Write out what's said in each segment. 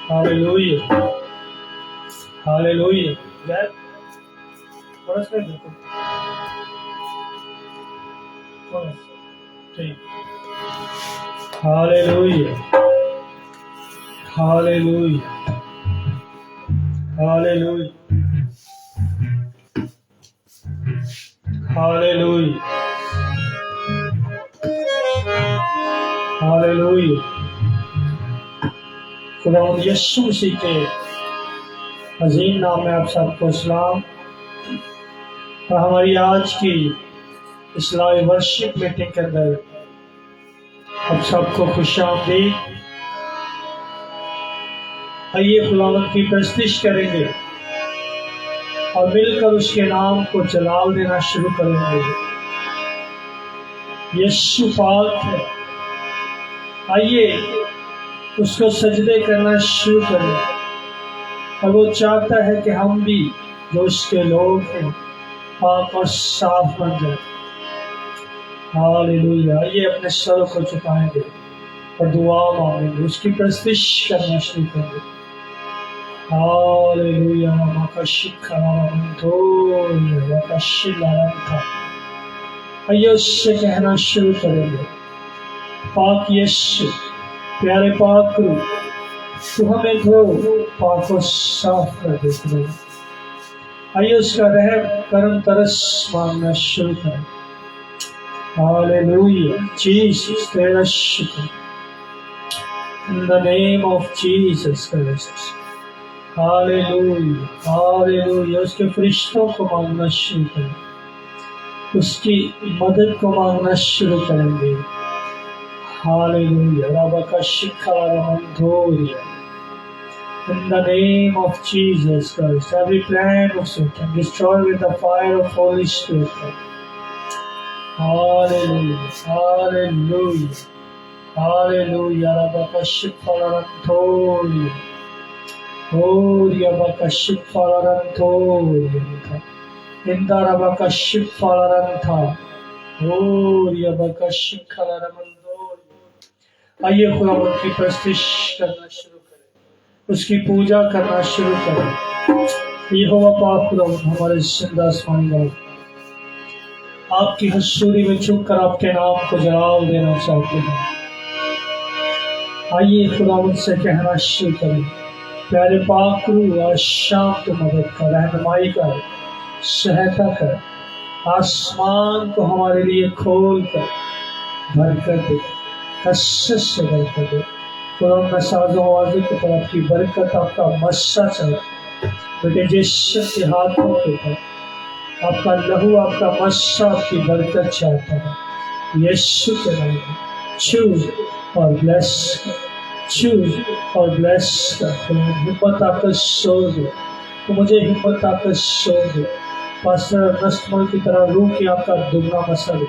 Hallelujah, hallelujah. जय थोड़ा सा देखो, थोड़ा सा ठीक। Hallelujah, hallelujah, hallelujah, hallelujah, hallelujah. खुदावंद यीशु मसीह के अजीम नाम में आप सबको सलाम। और हमारी आज की इस लाइव वर्शिप मीटिंग के अंदर आप सबको खुशामदीद। आइए खुदावंद की प्रस्तुति करेंगे और मिलकर उसके नाम को जलाल देना शुरू करेंगे। यीशु पाक है, आइए उसको सजदे करना शुरू करें। और वो चाहता है कि हम भी जो उसके लोग हैं पाक और साफ बन जाए। हालेलुया। आइए अपने सर को झुकाएंगे और दुआ मांगेंगे, उसकी प्रस्तुति करना शुरू करेंगे। हालेलुया। आइए उससे कहना शुरू करेंगे, पाक यीशु, प्यारे पाक रूह, तू हमें धो, पाक और साफ कर दे। आइए उसका रहम करम तरस मांगना शुरू करें। हालेलुया। जीसस, तेरा शुक्र। In the name of Jesus Christ. Hallelujah, hallelujah. उसके फरिश्तों को मांगना शुरू करें, उसकी मदद को मांगना शुरू करेंगे। Hallelujah. रबका शिखारमंदोरिया। In the name of Jesus Christ, every plan of Satan destroy with the fire of Holy Spirit. Hallelujah, hallelujah, hallelujah. Rabaka shifarantoria, oria baka shifarantoria. Inda rabaka shifaranta, oria baka shifarantoria. आइए खुदावंद की प्रस्तुति करना शुरू करें, उसकी पूजा करना शुरू करें। यहोवा पाक खुदावंद हमारे जिंदा आसमानी बाप, आपकी हजूरी में झुककर आपके नाम को जलाल देना चाहते हैं। आइए खुदावंद से कहना शुरू करें, प्यारे पाक रूह, आज शाम की मदद कर, रहनुमाई कर, सहायता कर। आसमान को हमारे लिए खोल कर बरकत दे, कसरत से बरकत दे। खुदावंद मैं साजो आवाज़ों की तरफ की बरकत आपका मस्सा चला बेटे यीशु के हाथों के ऊपर, आपका लहू, आपका मस्सा, आपकी बरकत चाहता है यीशु के नाम में। चूज और ब्लेस कर, चूज और ब्लेस कर। हिम्मत आकर सो दे, तो मुझे हिम्मत आकर सो दे। पास्टर नस्तमल की तरह रूह की आपका दुगना मसल दे,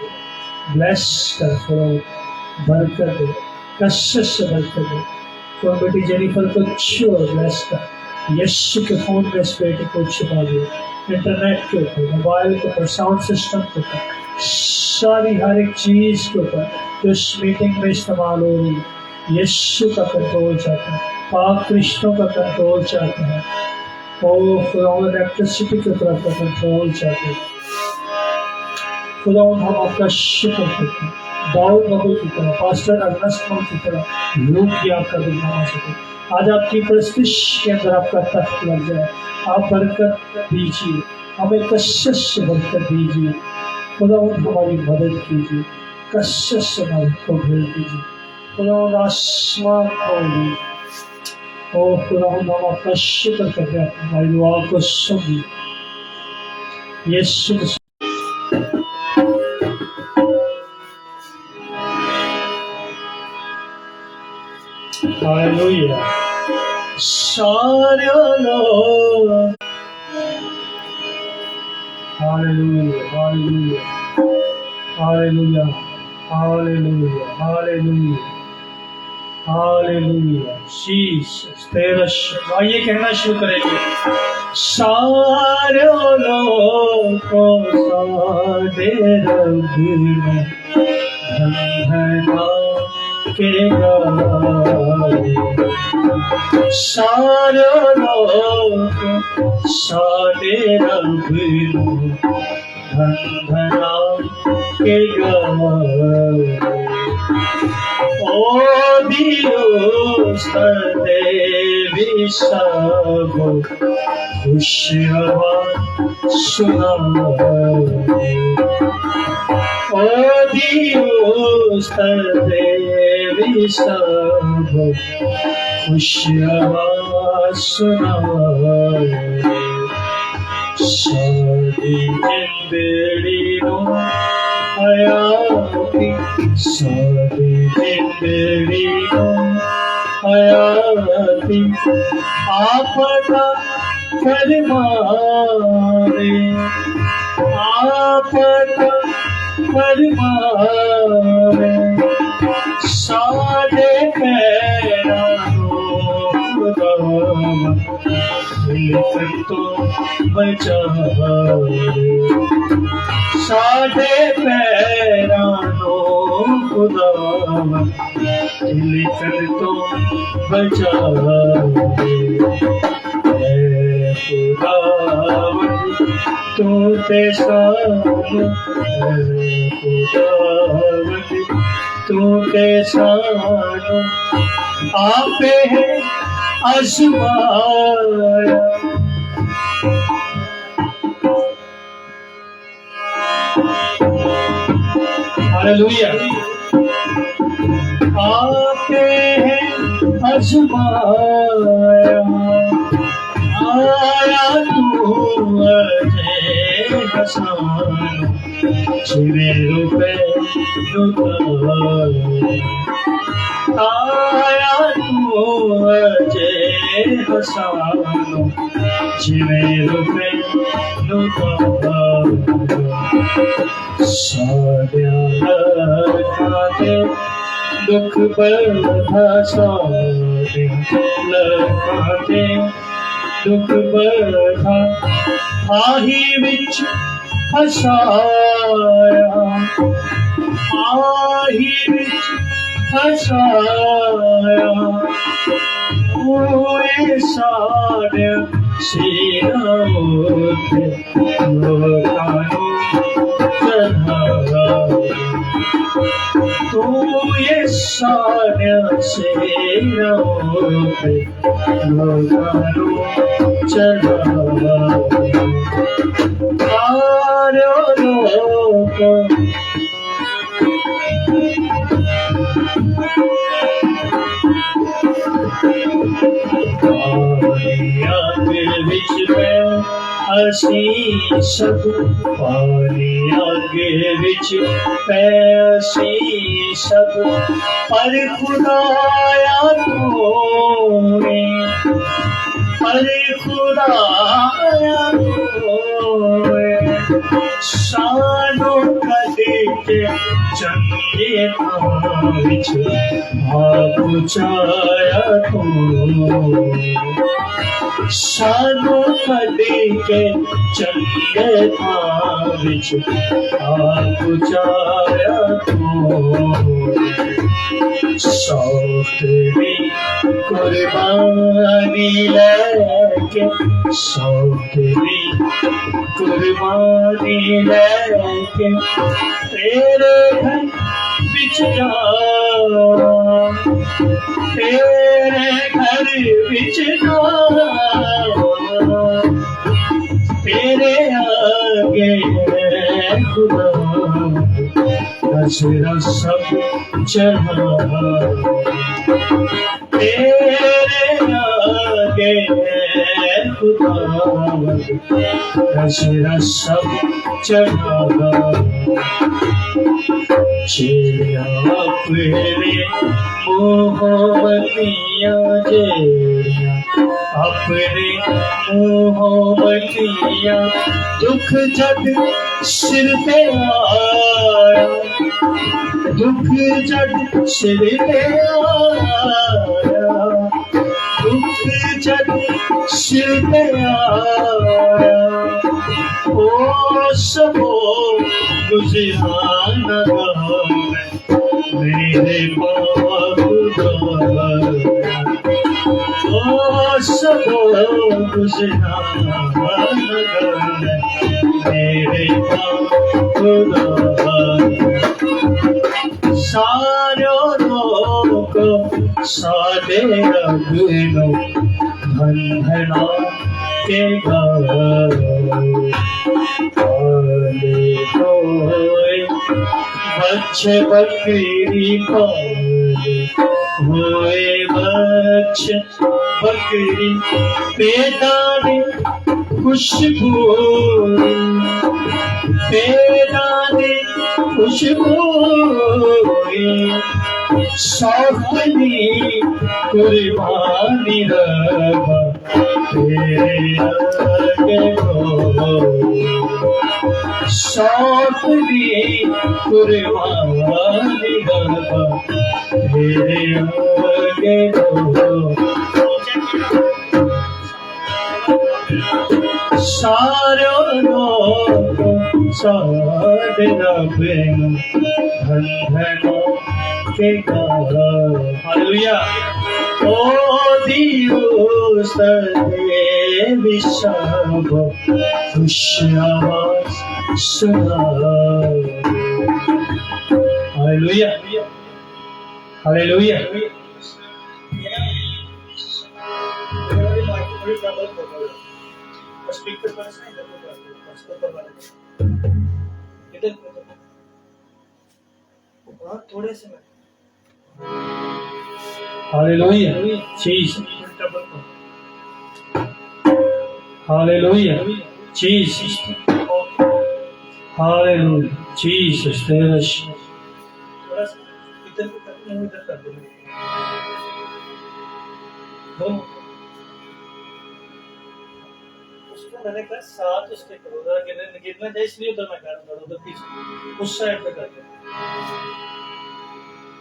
ब्लेस कर, बरकत दे, कसरत से बरकत दे। तो बेटी जेनिफर को छू और ब्लेस कर। यीशु के फोन में इस बेटी को छुपा दे, इंटरनेट के ऊपर, मोबाइल के ऊपर, साउंड सिस्टम के ऊपर, सारी हर एक चीज के ऊपर जो इस मीटिंग में इस्तेमाल हो रही है, यीशु का कंट्रोल चाहता है, पाक रिश्तों का कंट्रोल चाहता है। ओ खुदावंद इलेक्ट्रिसिटी के ऊपर आपका कंट्रोल चाहते हैं। खुदावंद हम आपका शुक्र करते हैं, दाऊद नबी की तरह, पास्टर अगनस्तमल की तरह लोग की आपका दुर्नामा सके। आज आपकी प्रस्तुति के अंदर आपका तख्त लग जाए। आप बरकत दीजिए, हमें कसरत से बरकत दीजिए। खुदावंद हमारी मदद कीजिए, कसरत से मदद को भेज दीजिए। खुदावंद आसमान खोलिए। ओ खुदावंद हम आपका शुक्र करते हैं, हमारी दुआ को सुनिए यीशु मसीह। हालेलुया। सारे लोग hallelujah, hallelujah, hallelujah, hallelujah, hallelujah, hallelujah. Jesus, तेरा शुक्र। आइए कहना शुरू करेंगे, सारे लोग को सारे रब में धन के गाए, सारो लोक सारे रब धन धना के गाए। ओ दियो सदैवी सब खुशियाँ सुनाए। ओ दियो सदैवी सब खुशियाँ सुनाए। सारी जिंदड़ी नो हयाती, सारी जिंदड़ी नो हयाती आपदा फरमावे, आपदा फरमावे। सारे मिलकर तो बचावे, साढ़े पैरानो खुदा मिलकर तो बचावे। खुदावंद तू ते सानो, खुदावंद तू ते सानो आपे है आजमाया। हालेलुया। आपे है आजमाया, आया तू अजय हसान छिरे रुपए लुटाए। आया तू अजय हसानो छिरे रुपए लुटाए। साढ़िया लखाते दुख बढ़ा, साढ़िया लखाते दुख बढ़ा आही विच हसाया, आही विच हसाया। ओए साढ़े सिरों पे लोकानो चढ़ाया। तू ये साढ़े सिरों पे लोकानो चढ़ाया। सारो लोक विच में असी सब, पानी आगे विच पैसी सब। पर खुदाया तूने, पर खुदाया तूने सानो कदे के चंगे विच पहुंचाया तू। सानो कदे के चंगे विच पहुंचाया तू। सौतेरी कुर्बानी लेके, सौतेरी कुर्बानी लेके तेरे घर बिच जाओ, तेरे घर बिच जाओ। तेरे आगे खुदा नजरा सब चढ़ा, तेरे आगे खुदा नजरा सब चढ़ा। चेलिया अपने मोहब्बतियाँ जेड़िया, अपने मोहब्बतियाँ दुख जब सिर पे आया, दुख जब सिर पे आया, दुख जब सिर पे आया। ओ सबो गुज़राना मेरे बाप सबो गुजना मेरे खुदा सारो लोग सादे रघुनो बंधना के गाले होए बच्चे बकरी पाले होए बच्चे बकरी पेदाने खुशबू पेदाने खुशबू सौंपनी कुर्बानी रवा तेरे आगे हो सौंपनी कुर्बानी रवा तेरे आगे हो सारो लोग सारे रबेन बंधनों के हालेलुया ओ दिवस दे विश्व खुश आवाज सुना हालेलुया हालेलुया स्पीकर पर से इधर थोड़े से में hallelujah Jesus hallelujah Jesus hallelujah Jesus तेरा थोड़ा सा इधर को करना इधर कर दो मैंने कहा साथ उसके करो जरा गिरना जाए इसलिए उधर मैं कर रहा हूँ उधर पीछे उस साइड पे कर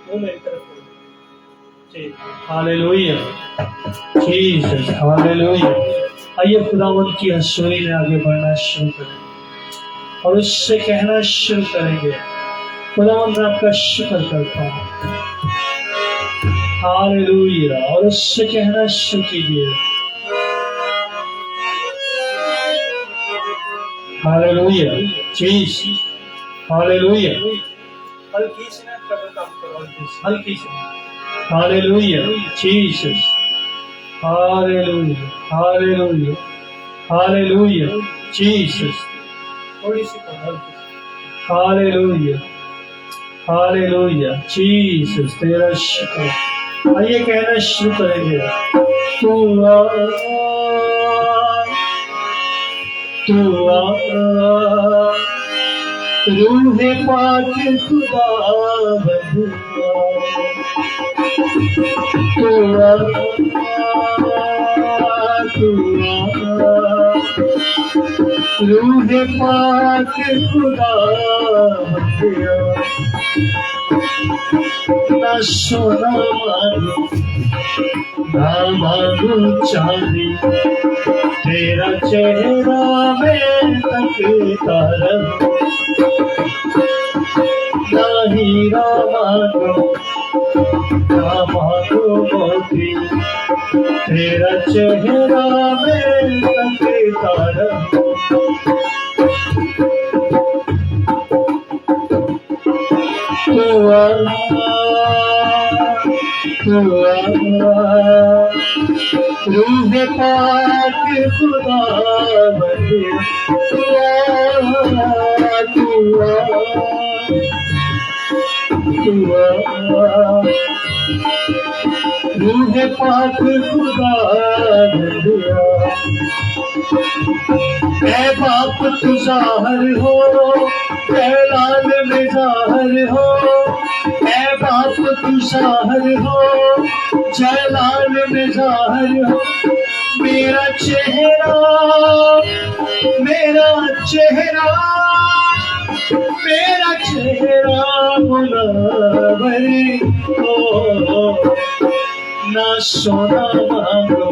वो मेरी तरफ ठीक हालेलुया जीसस हालेलुया आइए खुदावंद की हसूरी में आगे बढ़ना शुरू करें और उससे कहना शुरू करेंगे खुदावंद मैं आपका शुक्र करता हूँ हालेलुया और उससे कहना शुरू कीजिए हालेलुया जीसस हालेलुया हल्की से ना कब काम करो हल्की से hallelujah Jesus hallelujah hallelujah hallelujah Jesus थोड़ी सी हल्की हालेलुया हालेलुया जीसस तेरा शुक्र आइए कहना शुरू करेंगे तू रूहे पाक खुदा रूहे पाक खुदा ना सोना मांगो ना मांगो चांदी तेरा चेहरा में तकता रहो ना हीरा मांगो ना मांगो मोती तेरा चेहरा में तकता रहो रूहे पाक खुदा रूहे पाक खुदा ऐ बाप तू ज़ाहिर हो ऐलान में ज़ाहिर हो ऐ बाप तू ज़ाहिर हो जलाल में ज़ाहिर हो मेरा चेहरा मेरा चेहरा मेरा चेहरा मुनव्वर हो ना सोना मांगो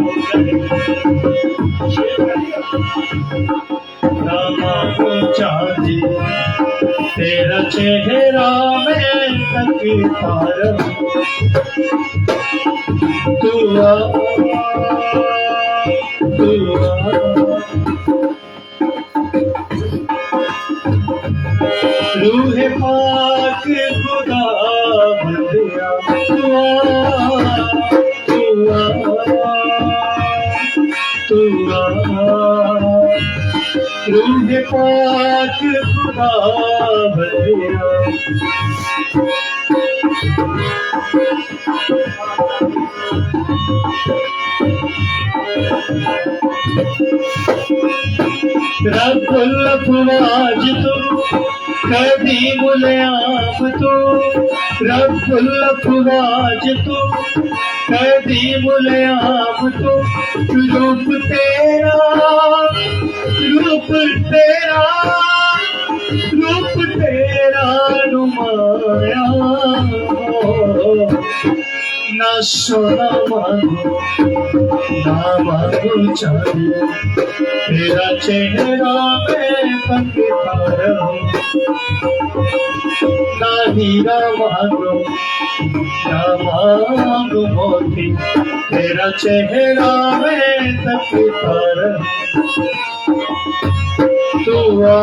ना मांगो चांदी तेरा चेहरा में तकता रहो तू आ, तू आ। रूह पाक खुदा बंदिया तू आ, तू आ, तू आ। रूह पाक खुदा बंदिया रब्बुल अफ़वाज तू कदीमुल आब तू, रब्बुल अफ़वाज तू कदीमुल आब तू। रूप तेरा, रूप तेरा, रूप तेरा नुमाया ना सोना मांगो ना मांगो चाहिए, तेरा चेहरा मैं तकता रहूं। ना हीरा मांगो ना मांगो मोती, तेरा चेहरा मैं तकता रहूं। तू आ,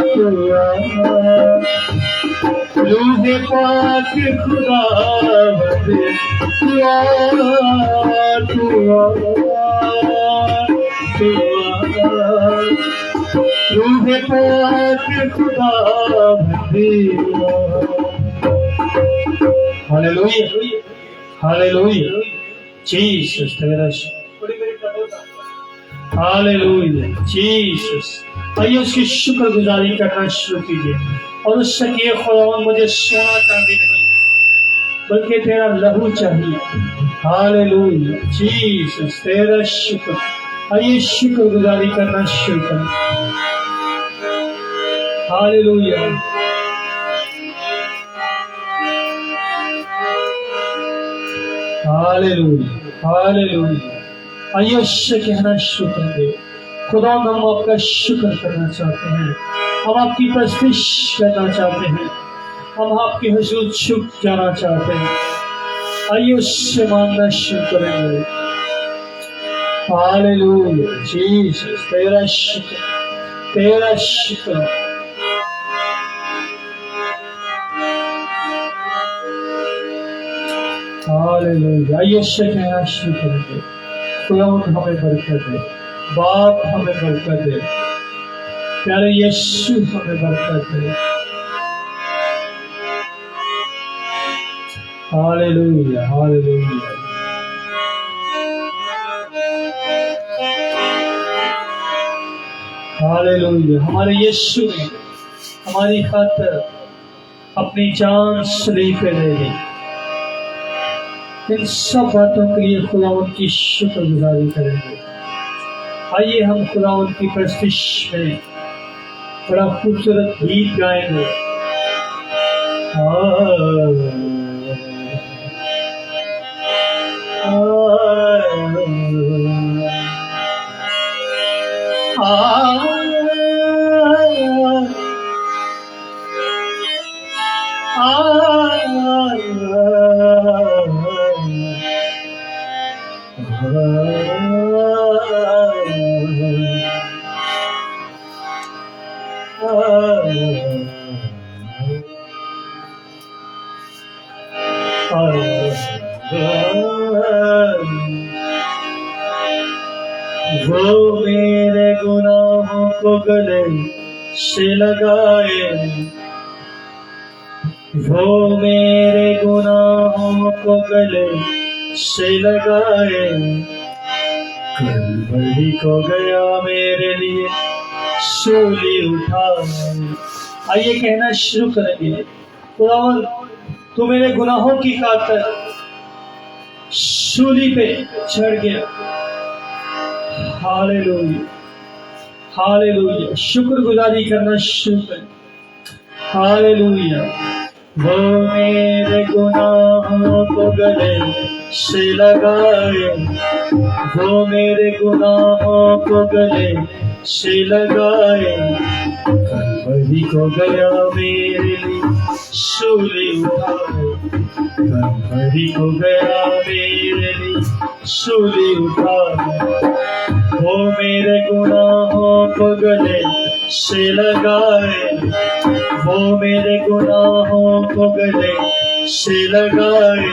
तू आ। रूह पाक खुदा बंदे तू आ, तू आ, तू आ। रूह पाक खुदा बंदे। Hallelujah, hallelujah. जीसस तेरा हालेलुया, जीसस। आइए उसकी शुक्रगुजारी करना शुरू कीजिए और उससे किए खुदावन मुझे सोना चांदी नहीं बल्कि तेरा लहू चाहिए। हालेलुया, जीसस तेरा शुक्र। आइए शुक्रगुजारी करना शुरू करें। Hallelujah, hallelujah, hallelujah. आइए उससे कहना शुरू करेंगे, खुदा हम आपका शुक्र करना चाहते हैं, हम आपकी प्रस्तुति करना चाहते हैं, हम आपके हुजूर झुक जाना चाहते हैं। आइए उससे मांगना शुरू करेंगे। हालेलुया, जीसस तेरा शुक्र, तेरा शुक्र। हालेलुया, आइए उससे कहना शुरू करेंगे, खुदा हमें बरकत दे, बाप हमें बरकत दे, प्यारे यीशु हमें बरकत दे। Hallelujah, hallelujah. हालेलुया, हमारे यीशु ने हमारी खातिर अपनी जान सलीब पे दे दी। इन सब बातों के लिए खुदावंद की शुक्रगुजारी करेंगे। आइए हम खुदावंद की प्रस्तुति में बड़ा खूबसूरत गीत गाएंगे। वो मेरे गुनाहों को गले से लगाए, वो मेरे गुनाहों को गले से लगाए, कलवरी को गया मेरे लिए सूली उठाए। आइए कहना शुरू करेंगे, खुदावंद तू मेरे गुनाहों की खातिर सूली पे चढ़ गया। हालेलुया, हालेलुया, शुक्रगुजारी करना शुरू करें। हालेलुया, वो मेरे गुनाहों को गले से लगाए, वो मेरे गुनाहों को गले से लगाए, कलवरी को गया मेरे लिए सूली उठाए, कलवरी को गया मेरे लिए सूली उठाए। वो मेरे गुनाहों को गले से लगाए, वो मेरे गुनाहों को गले से लगाए,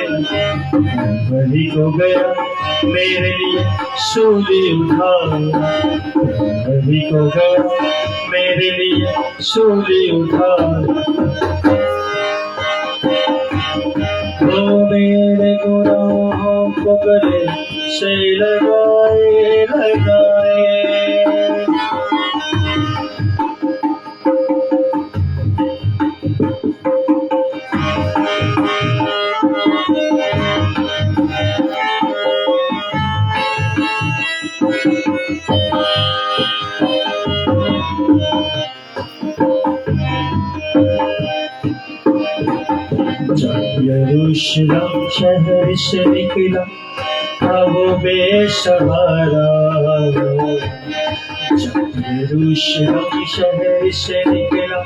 कलवरी को गया मेरे लिए सूली उठाए, कलवरी को गया मेरे लिए सूली उठाए। वो मेरे गुनाहों को गले से लगाए लगाए। जब यरूशलेम शहर से निकला था वो बेसहारा, जब यरूशलेम शहर से निकला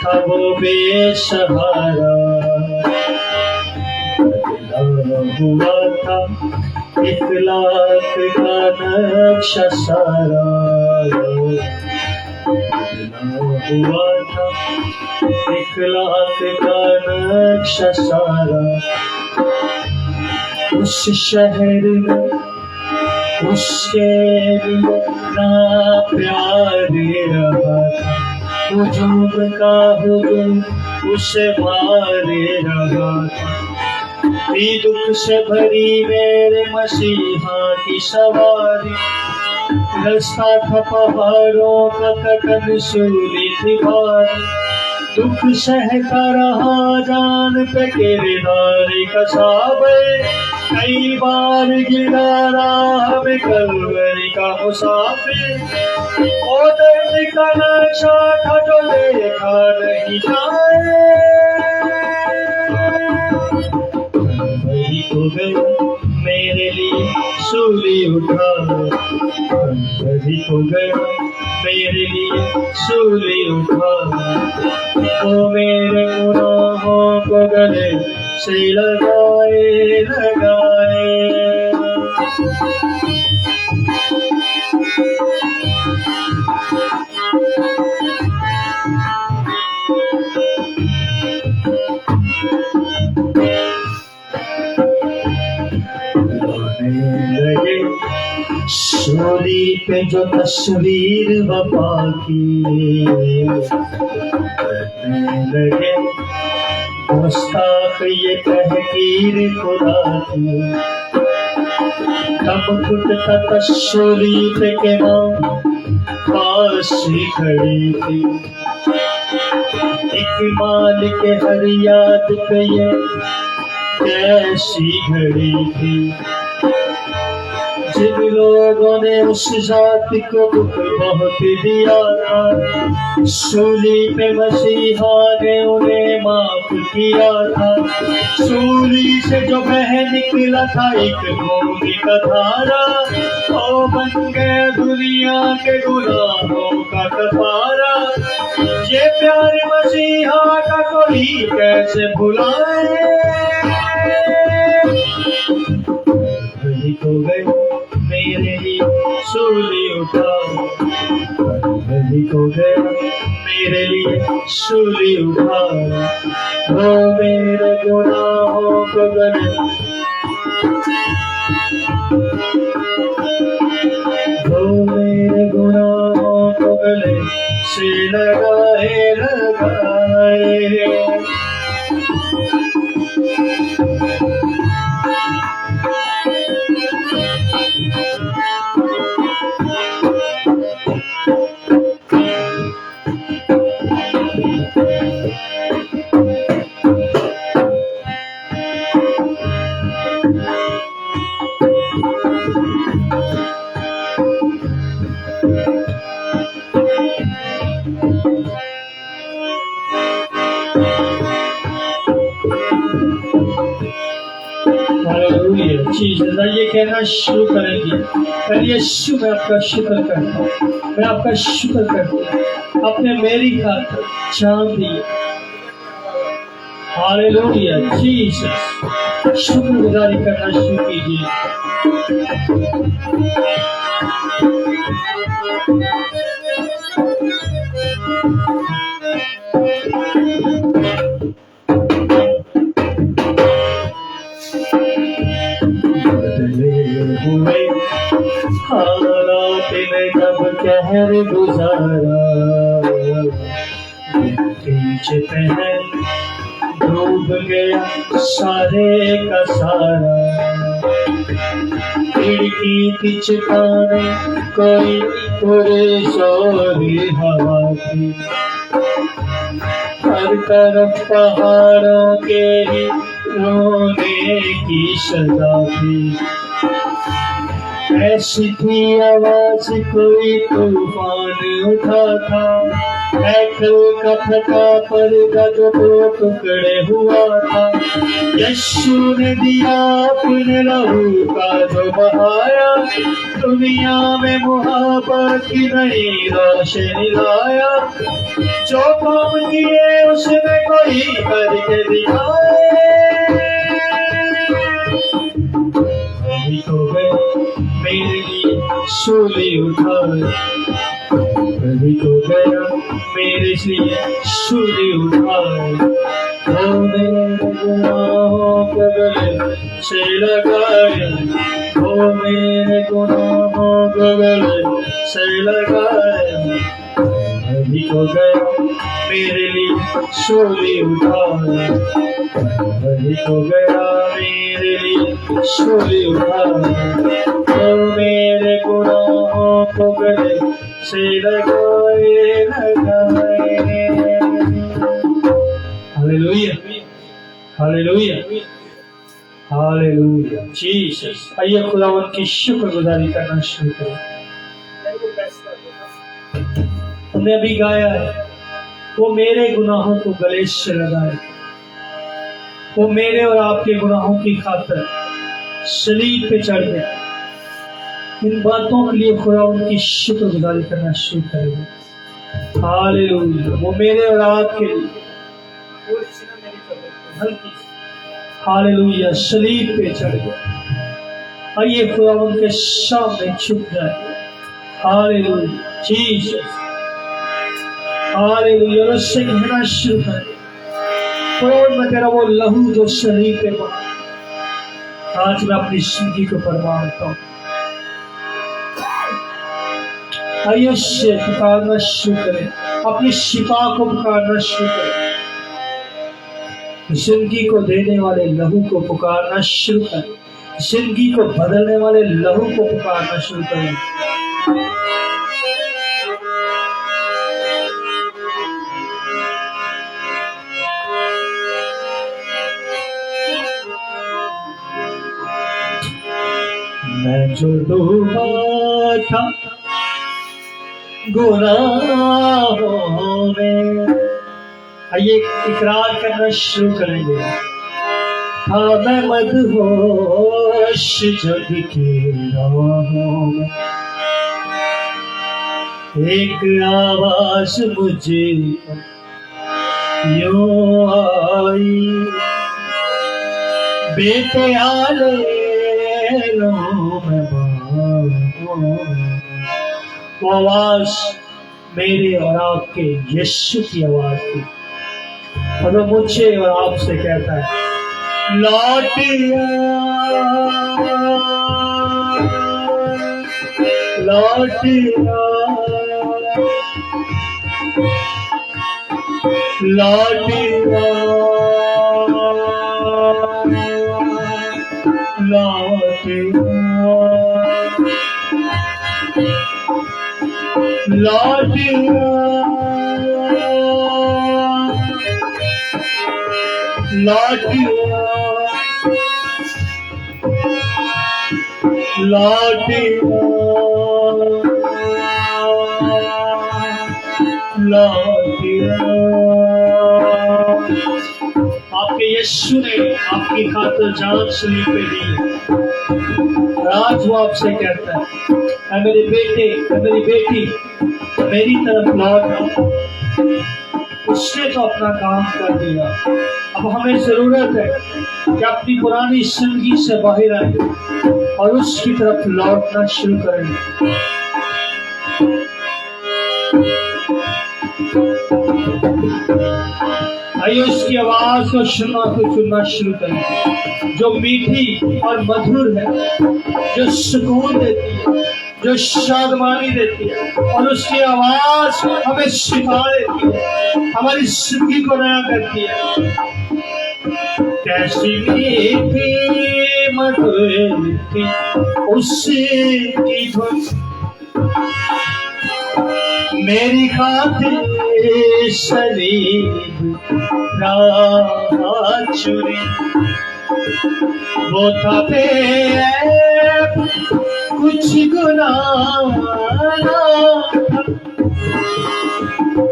था वो बेसहारा, बदला हुआ था 1,00,000 का नक्शा सारा, बदला हुआ था 1,00,000 का नक्शा सारा। उस शहर में उसके लिए ना प्यार रहा था, हुजूम का हुजूम उसे मारे रहा था। दुख से भरी मेरे मसीहा की सवारी, रास्ता था पहाड़ों का कटन सूली थी भारी। दुख सहता रहा जान पे किरदारी का साबे, कई बार गिरा राह में कलवरी का मुसाफिर। ओ दर्द का नक्शा था जो देखा नहीं जाए, कलवरी को गया मेरे लिए सूली उठाए, कलवरी को गया मेरे लिए सूली उठाए। वो मेरे गुनाहों को गले से लगाए लगाए। लगे सूली पे जो तस्वीर वफा की, करने लगे गुस्ताख ये तहकीर खुदा की। तब घुटता तस्वीर पे के मां पास ही खड़ी थी, एक माल के हर याद पे ये कैसी घड़ी थी। जिन लोगों ने उस जात को दुख बहुत दिया था, सूली पे मसीहा ने उन्हें माफ किया था। सूली से जो बह निकला था एक खून का धारा, ओ बन गए दुनिया के गुनाहों का कफारा। ये प्यार मसीहा का कोई कैसे भुलाए, वही तो गए मेरे लिए सूली उठाए, वही को गया मेरे लिए सूली उठाए। वो मेरे गुनाहों को गले, वो मेरे गुनाहों को गले से लगाए लगाए। हालेलुया। ये कहना शुरू करेंगे, पहले यीशु मैं आपका शुक्र करता हूँ, मैं आपका शुक्र करता हूँ, आपने मेरी खातिर जान दी, हालेलुया जीसस। शुक्रगुजारी करना शुरू कीजिए। बदले हुए हालात में कब कहर गुजारा, बीच पहन डूब गया सारे का सारा। खिड़की की चटाने कोई पूरे शोरी हवा थी, हर तरफ पहाड़ों के ही रोने की सजा थी। ऐसी थी आवाज कोई तूफान उठा था, हैकल का फटा पर्दा जो दो टुकड़े हुआ था। यीशु ने दिया अपने लहू का जो बहाया, दुनिया में मुहब्बत की नई रोशनी लाया। जो काम किए उसने कोई करके दिखाए, तो गए मेरे लिए सूली उठाए, कभी तो गया मेरे लिए सूली उठाए। वो मेरे गुनाहों को गले से लगाए, वो मेरे गुनाहों को गले से लगाए। कभी तो गया मेरे लिए सूली उठाए, कभी तो गया मेरे लिए सूली उठाए। वो मेरे गुनाहों को गले से लगाए लगाए। Hallelujah hallelujah hallelujah Jesus. आइए खुदावंद की शुक्रगुजारी करना शुरू करें। हमने अभी गाया है, वो मेरे गुनाहों को गले से लगाए, वो मेरे और आपके गुनाहों की खातिर सलीब पे चढ़ गया। इन बातों के लिए खुदा उनकी शुक्रगुजारी करना शुरू करेगा। हालेलुया। वो मेरे और आपके लिए हालेलुया सलीब पे चढ़ गया। आइए खुदा उनके सामने छुप जाए। Hallelujah Jesus. हालेलुया। और उससे कहना शुरू करें, खुदा मैं तेरा वो लहू जो सलीब पे बहा, आज मैं अपनी जिंदगी को परवानता हूँ। आइए उससे पुकारना शुरू करें, अपनी शिफा को पुकारना शुरू करें। जिंदगी को देने वाले लहू को पुकारना शुरू करें, जिंदगी को बदलने वाले लहू को पुकारना शुरू करें। मैं जो डूबा था गुनाहों में, आइए इकरार करना शुरू करेंगे। हाँ मैं मदहोश जग के राहों में, एक आवाज मुझे यूं आई, बेटे आले लो मैं वो आवाज मेरे और आपके यीशु की आवाज थी, और वो मुझे और आपसे कहता है लौटिया लौटिया लौटिया लौटिया लौटिया लौटिया लौटिया लौटिया। आपके यीशु ने आपकी खातिर जान सलीब पे दी, आज वो आपसे कहता है मेरे बेटे मेरी बेटी मेरी तरफ लौट आओ। उसने तो अपना काम कर दिया, अब हमें जरूरत है कि अपनी पुरानी जिंदगी से बाहर आए और उसकी तरफ लौटना शुरू करें। आइए उसकी आवाज को सुनना शुरू करें, जो मीठी और मधुर है, जो सुकून देती है, जो शादमानी देती है, और उसकी आवाज हमें सिखा देती है, हमारी जिंदगी को नया करती है। कैसी मीठी मधुर थी उसकी धुन, मेरी खातिर सलीब राह चुनी, वो था बेऐब कुछ गुनाह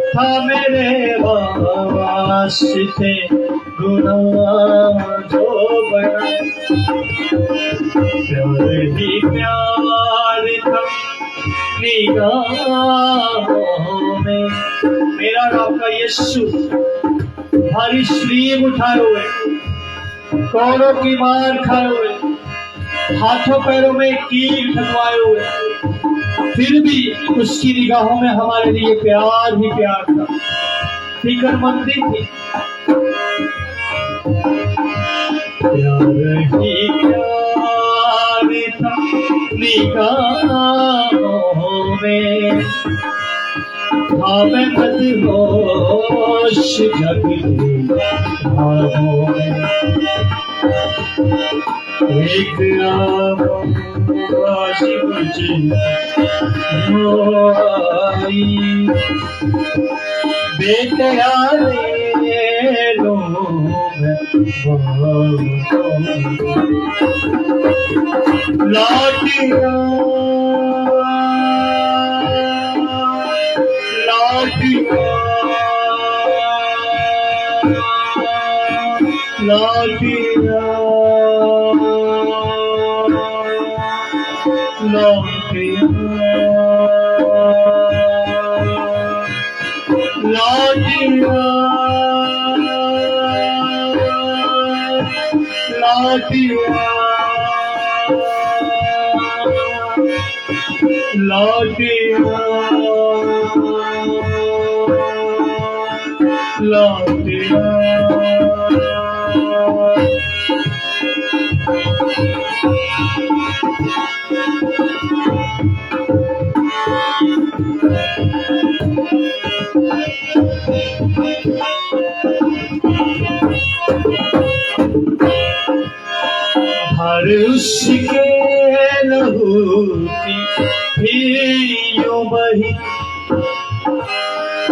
था मेरे वास्ते गुनाह जो बना, प्यार ही प्यार था निगाहों में। मेरा नाम का यीशु भारी स्लीब उठाए हुए, कौड़ों की मार खाए हुए, हाथों पैरों में कील ठगवाए हुए, फिर भी उसकी निगाहों में हमारे लिए प्यार ही प्यार था, फिक्रमंदी थी। प्यार ही प्यार था निगाहों में, था मैं मदहोश जगती राहों में। एक आवाज़ मुझे आई, बेटे आने लो लाटिया लाटिया लाटिया लाटिया लाटिया लाटिया हर उसके लहू की यूं बही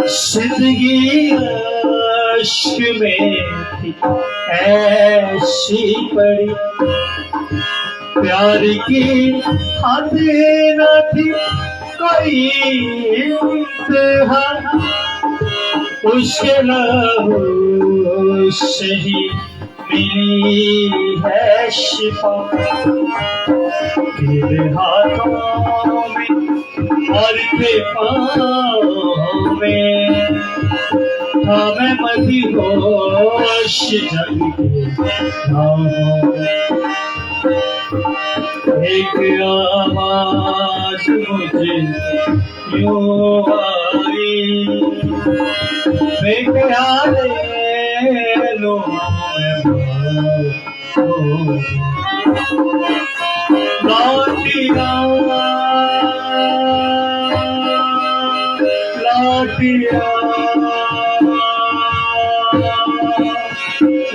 जिंदगी अश्क में थी ऐसी पड़ी, प्यार की हद न थी कोई इंतहा, उसके लहू से ही मिली है शिफा। तेरे हाथों में और थे पाँव में, था मैं मदहोश जग के राहों में। एक आवाज मुझे यूं आई, बेटे आने लो लाटिया लाटिया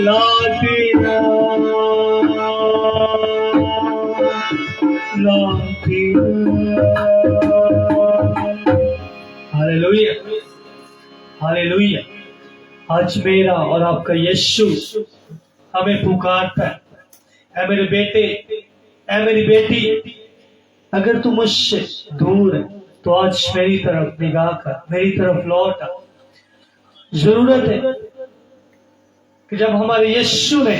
लाटिया लाटिया। Hallelujah hallelujah. आज मेरा और आपका यीशु हमें पुकारता है, ऐ मेरे बेटे, ऐ मेरी बेटी, अगर तू मुझसे दूर है तो आज मेरी तरफ निगाह कर, मेरी तरफ लौट आ। जरूरत है कि जब हमारे यीशु ने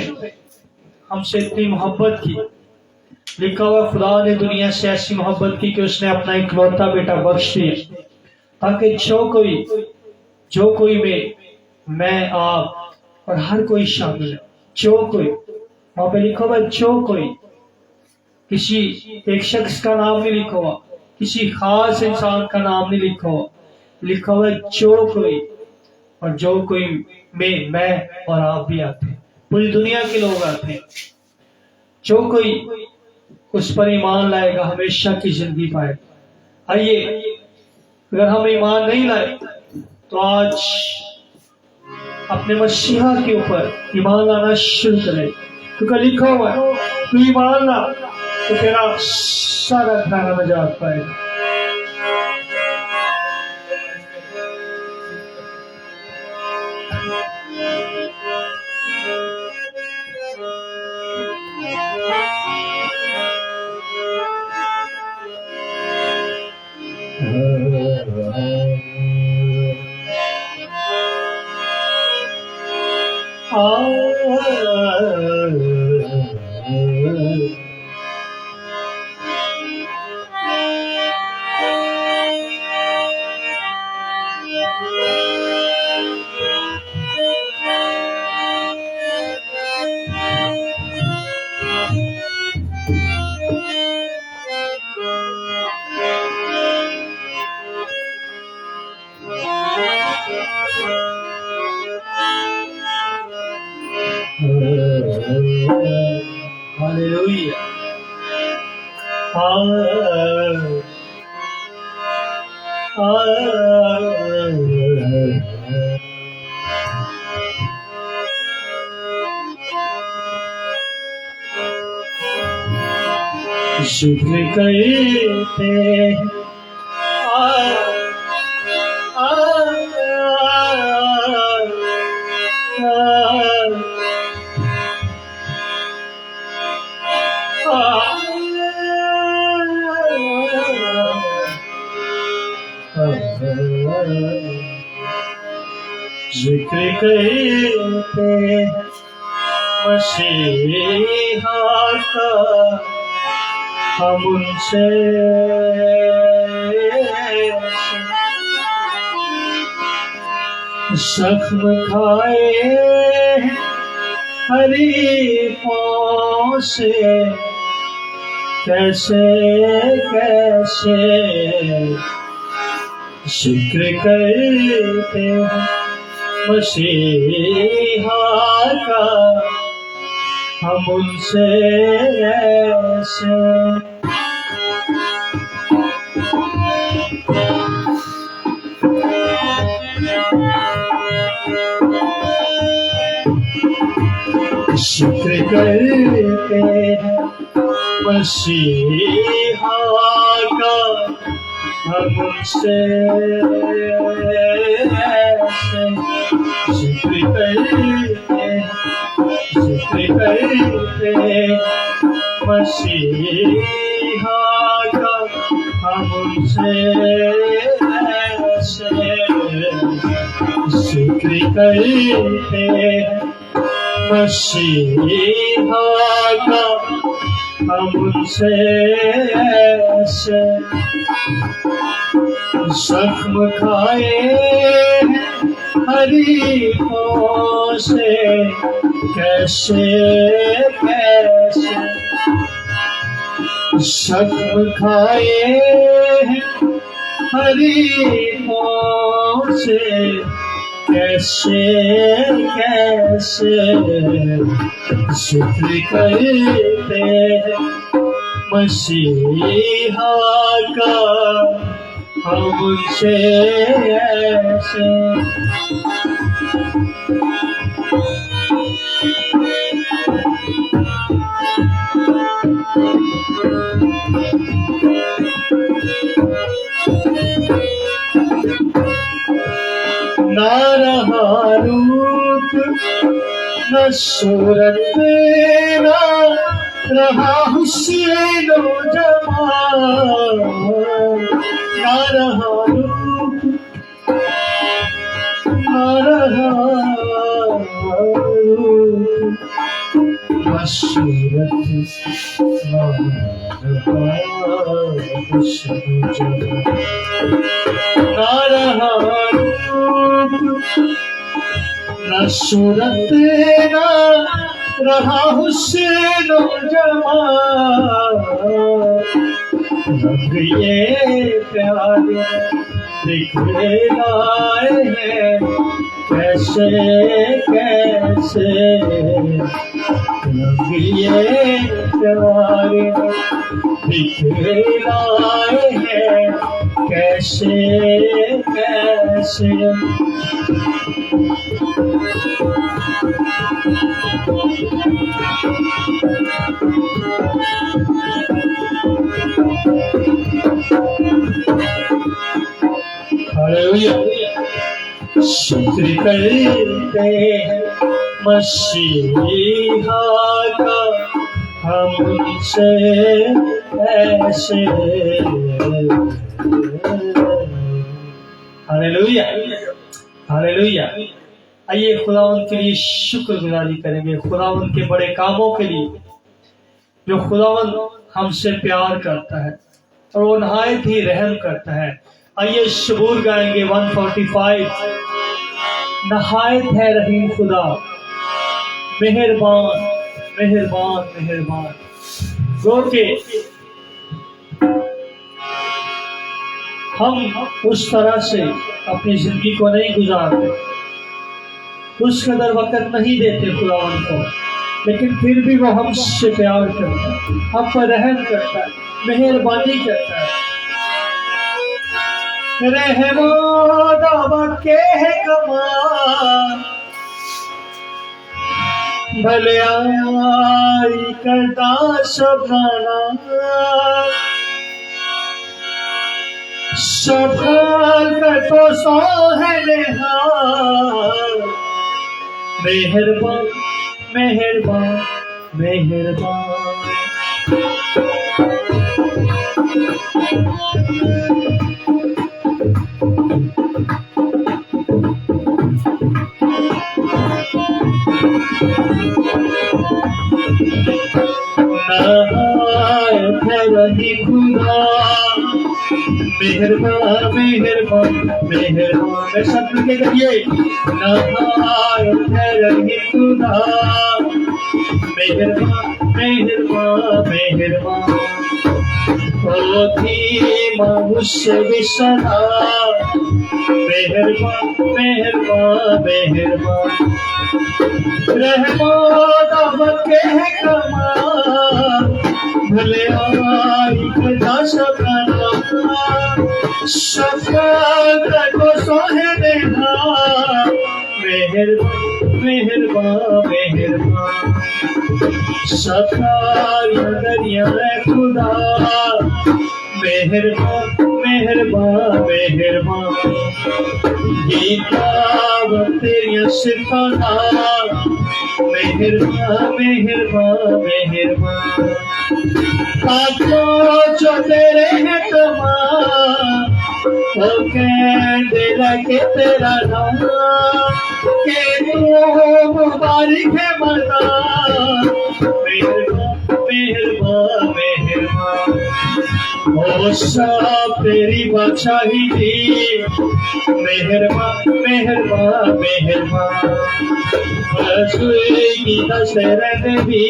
हमसे इतनी मोहब्बत की, लिखा हुआ खुदा ने दुनिया से ऐसी मोहब्बत की कि उसने अपना इकलौता बेटा बख्श दिया, ताकि जो कोई में मैं आप और हर कोई शामिल है। जो कोई, वहां पे लिखा हुआ जो कोई, किसी एक शख्स का नाम नहीं लिखा हुआ, किसी खास इंसान का नाम नहीं लिखा हुआ, लिखा हुआ जो कोई। और जो कोई में मैं और आप भी आते हैं, पूरी दुनिया के लोग आते हैं। जो कोई उस पर ईमान लाएगा हमेशा की जिंदगी पाएगा। आइए, अगर हम ईमान नहीं लाए तो आज अपने मसीहा के ऊपर ईमान लाना शुरू करें, क्योंकि लिखा हुआ है तू ईमान ला तो तेरा सारा घराना नजात पाएगा। हालेलुया। शुक्र करते जिक्र करते मसीहा का हम उनसे जख्म खाए हरीफों से, कैसे कैसे जिक्र करते मसीहा का हम उनसे ऐसे। जिक्र करते मसीहा का हम उनसे ऐसे जिक्र करते मसीहा का हम उनसे ऐसे जिक्र करते मसीहा का हम उनसे ऐसे जख्म खाए हरीफों से, कैसे कैसे जख्म खाए हरीफों से, कैसे कैसे जिक्र करते मसीहा का हम उनसे ऐसे। ना रहा रूप न सूरत ना रहा हुस्न जमाल, ना रहा रूप ना रहा न सूरत ना रहा हुस्न जमाल, ना रहा रूप न सूरत न रहा हुस्न जमा, रंग ये प्यारे दिखलाए हैं कैसे कैसे, रंग ये प्यारे दिखलाए हैं कैसे कैसे। हालेलुया। शुक्र करते हैं मसीहा का हमसे ऐसे। Hallelujah hallelujah. आइए खुदावंद के लिए शुक्रगुजारी करेंगे, खुदावंद के बड़े कामों के लिए जो खुदावंद हमसे प्यार करता है और वो नहायत ही रहम करता है। आइए शबूर गाएंगे 145। नहायत है रहीम खुदा, मेहरबान मेहरबान मेहरबान। गो के हम उस तरह से अपनी जिंदगी को नहीं गुजारते, उस कदर वक्त नहीं देते खुदावन को, लेकिन फिर भी वो हमसे प्यार करता है, हम पर रहम करता है, मेहरबानी करता है। रहमो के है कमाल, भले आई करता सबराना, सफल कर तो सो है निहाल। मेहरबान मेहरबान मेहरबान। रही खुदा मेहरबान मेहरबान मेहरबान। मैं सब के करिए रही खुदा मेहरबान मेहरबान मेहरबान। मुझसे भी सदा मेहरबान मेहरबान मेहरबान। रहमो के है कमाल, भले आई कदा सबराना, सफल को सोहे देना। मेहरबान मेहरबान मेहरबान। सफल दरिया खुदा मेहरबान मेहरबान मेहरबान। गीता तेरिया सिफाना मेहरबान मेहरबान मेहरबान। आंखों जो तेरे हैं तमाम, वो कहते लगे तेरा नाम, के तू मुबारक है मना। मेहरबान मेहरबान मेहरबान। ओ सब तेरी बादशाही दी, मेहरबान मेहरबान मेहरबान। की दशरथ भी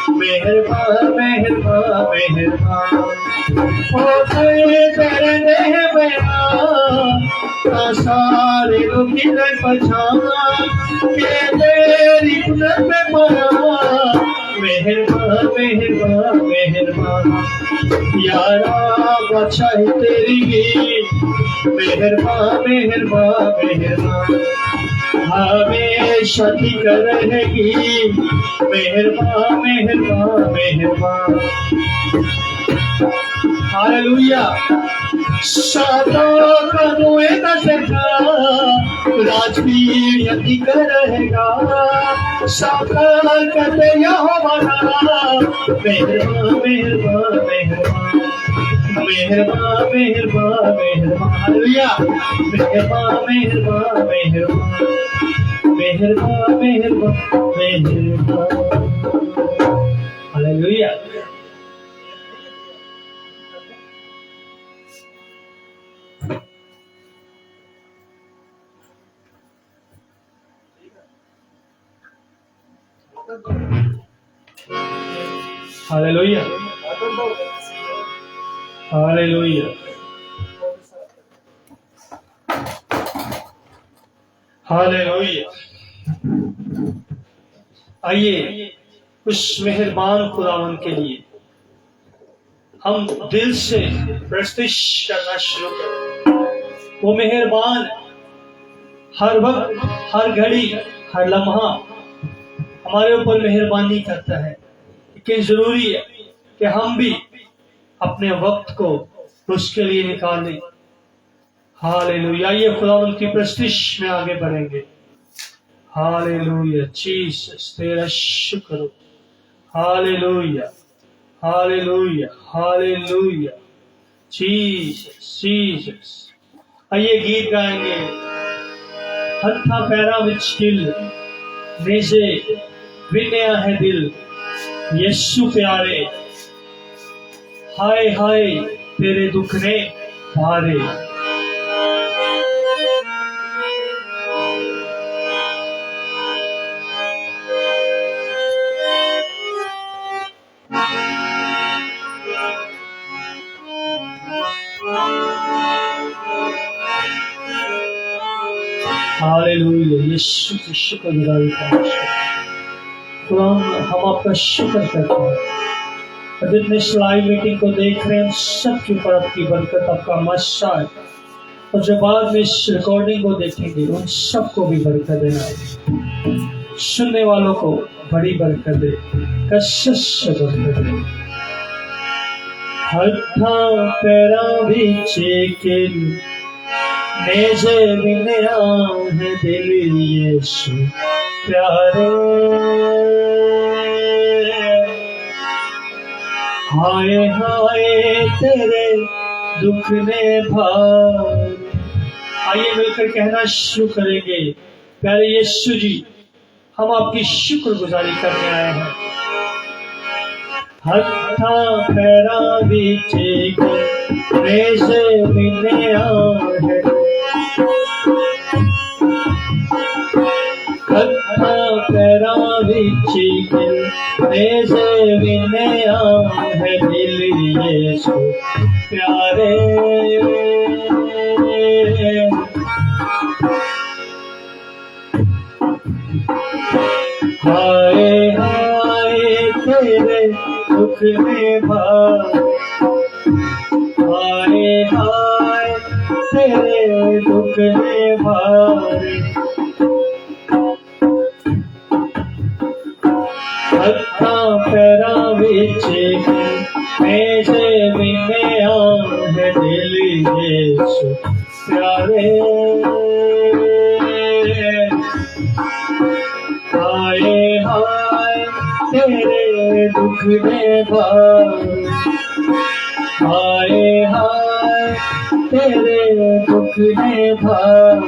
मेहरबान मेहरबान मेहरबान। ओ करने है बयान सारे लोग पछान, के तेरी कुदरत में पड़ा। मेहरबान मेहरबान मेहरबान। यारा बादशाही तेरी मेहरबान मेहरबान मेहरबान। हमेशा ठीक रहेगी मेहरबान मेहरबान मेहरबान। हालेलुया। सातों कदुए का सरकार राजवीर ठीक रहेगा, साकार करते यहोवा मेहरबान मेहरबान मेहरबान मेहरबान मेहरबान मेहरबान। हालेलुया। मेहरबान मेहरबान मेहरबान मेहरबान मेहरबान मेहरबान। हालेलुया। Hallelujah, hallelujah, hallelujah. आइए उस मेहरबान खुदावन के लिए हम दिल से प्रस्तुति करना शुरू करें। वो मेहरबान हर वक्त, हर घड़ी, हर लम्हा हमारे ऊपर मेहरबानी करता है, लेकिन जरूरी है कि हम भी अपने वक्त को उसके लिए निकालें। हालेलुया। ये खुदावन की प्रस्तुति में आगे बढ़ेंगे। हालेलुया, जीसस तेरा शुक्र हो। Hallelujah, hallelujah, hallelujah, Jesus, Jesus. आइए गीत गाएंगे। हत्था पैरा विच दिल नेजे विनया है दिल, यीशु प्यारे, हाय हाय तेरे दुख ने भारे। हालेलुया, यीशु की शुक्रगुजारी करते हैं। खुदा हम आपका शुक्र करते हैं। जितने इस लाइव मीटिंग को देख रहे हैं, सबके ऊपर आपकी बरकत, आपका मस्सा है। और जो बाद में इस रिकॉर्डिंग को देखेंगे, उन सबको भी बरकत देना। सुनने वालों को बड़ी बरकत दे, कसरत से बरकत दे। हत्था पैरा विचे किल नेजे विनया है दिल, यीशु प्यारे, हाय हाय तेरे दुख ने भार। आइए मिलकर कहना शुरू करेंगे। प्यारे यीशु जी, हम आपकी शुक्रगुजारी करने आए हैं। हत्था पैरा विचे नेजे विनया है, हत्था पैरा विचे नेजे विनया है दिल, यीशु प्यारे, हाय हाय तेरे दुख ने भार, हाय हाय तेरे दुख ने भार। हत्था पैरा विचे नेजे विनया है दिल, यीशु प्यारे, हाय हाय तेरे दुख ने भार, हाय हाय तेरे दुख ने भार।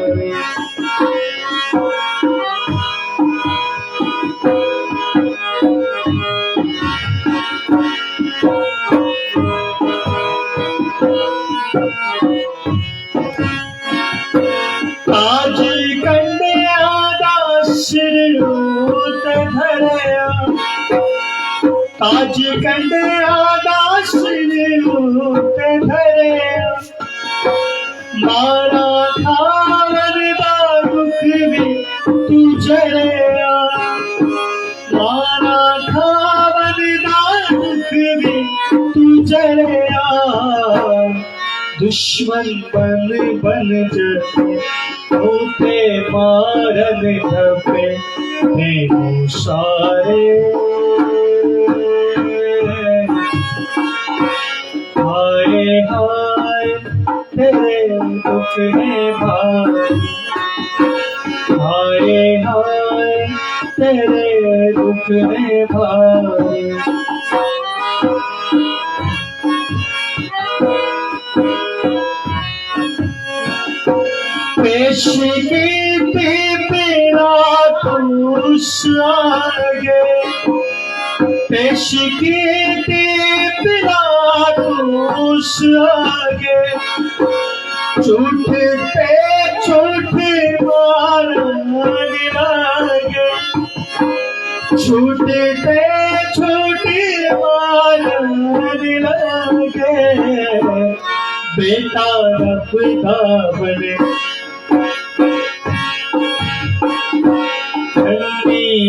ताज कंडिया दा सिर उते धरिया, ताज कंडिया दा सिर उते धरिया, मारा खावन दा दुख भी तू जड़िया, मारा खावन दा दुख भी तू जड़िया। दुश्मन बन बन जते होते मारन धपे तेनू सारे, हाय हाय तेरे दुख ने भार, हाय हाय तेरे दुख ने भार। पेश की पिलातुस आगे, पेश की पिलातुस आगे, झूठ पे झूठ मारने लगे, छूटते छूटी मारने लगे, बेटा रब का बने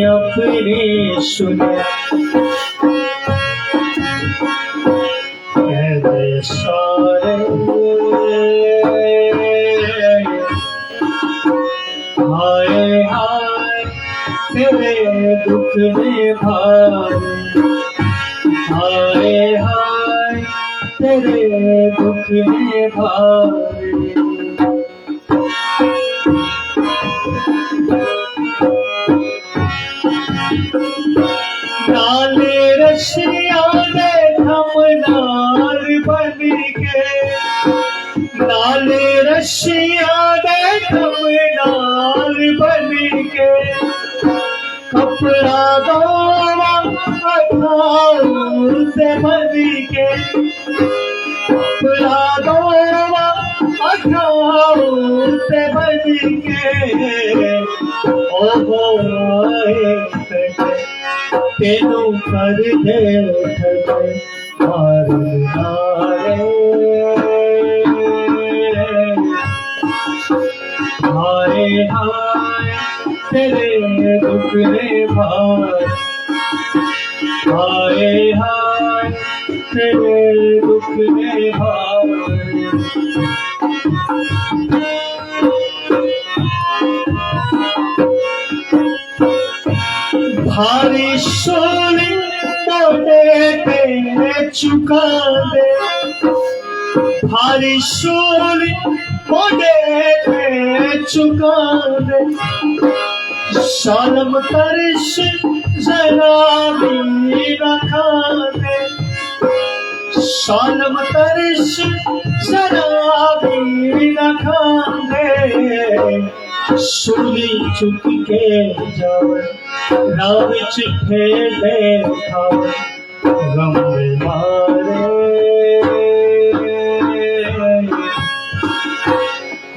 अपने सुने, कहते सारे हाय हाय तेरे दुख में भारे, हाय हाय तेरे दुख में भारे। नाले रशिया ने थमनार बन के, नाले रशिया ने थमनार बन के, कपड़ा दोवा अठाऊ से भर के, कपड़ा दोवा अठाऊ से भर के, ओ तेनू कर दे मार नारे, हाय हाय तेरे दुख ने भार, हाय हाय तेरे दुख ने भार। भारी सोनी मोटे पे चुका दे, भारी सोनी मोटे पे चुका दे, शर्म तरस जरा भी रखा दे, शर्म तरस जरा भी रखा दे, सूली चुक के जावे राव चिट्ठे ले खावे, गम मारे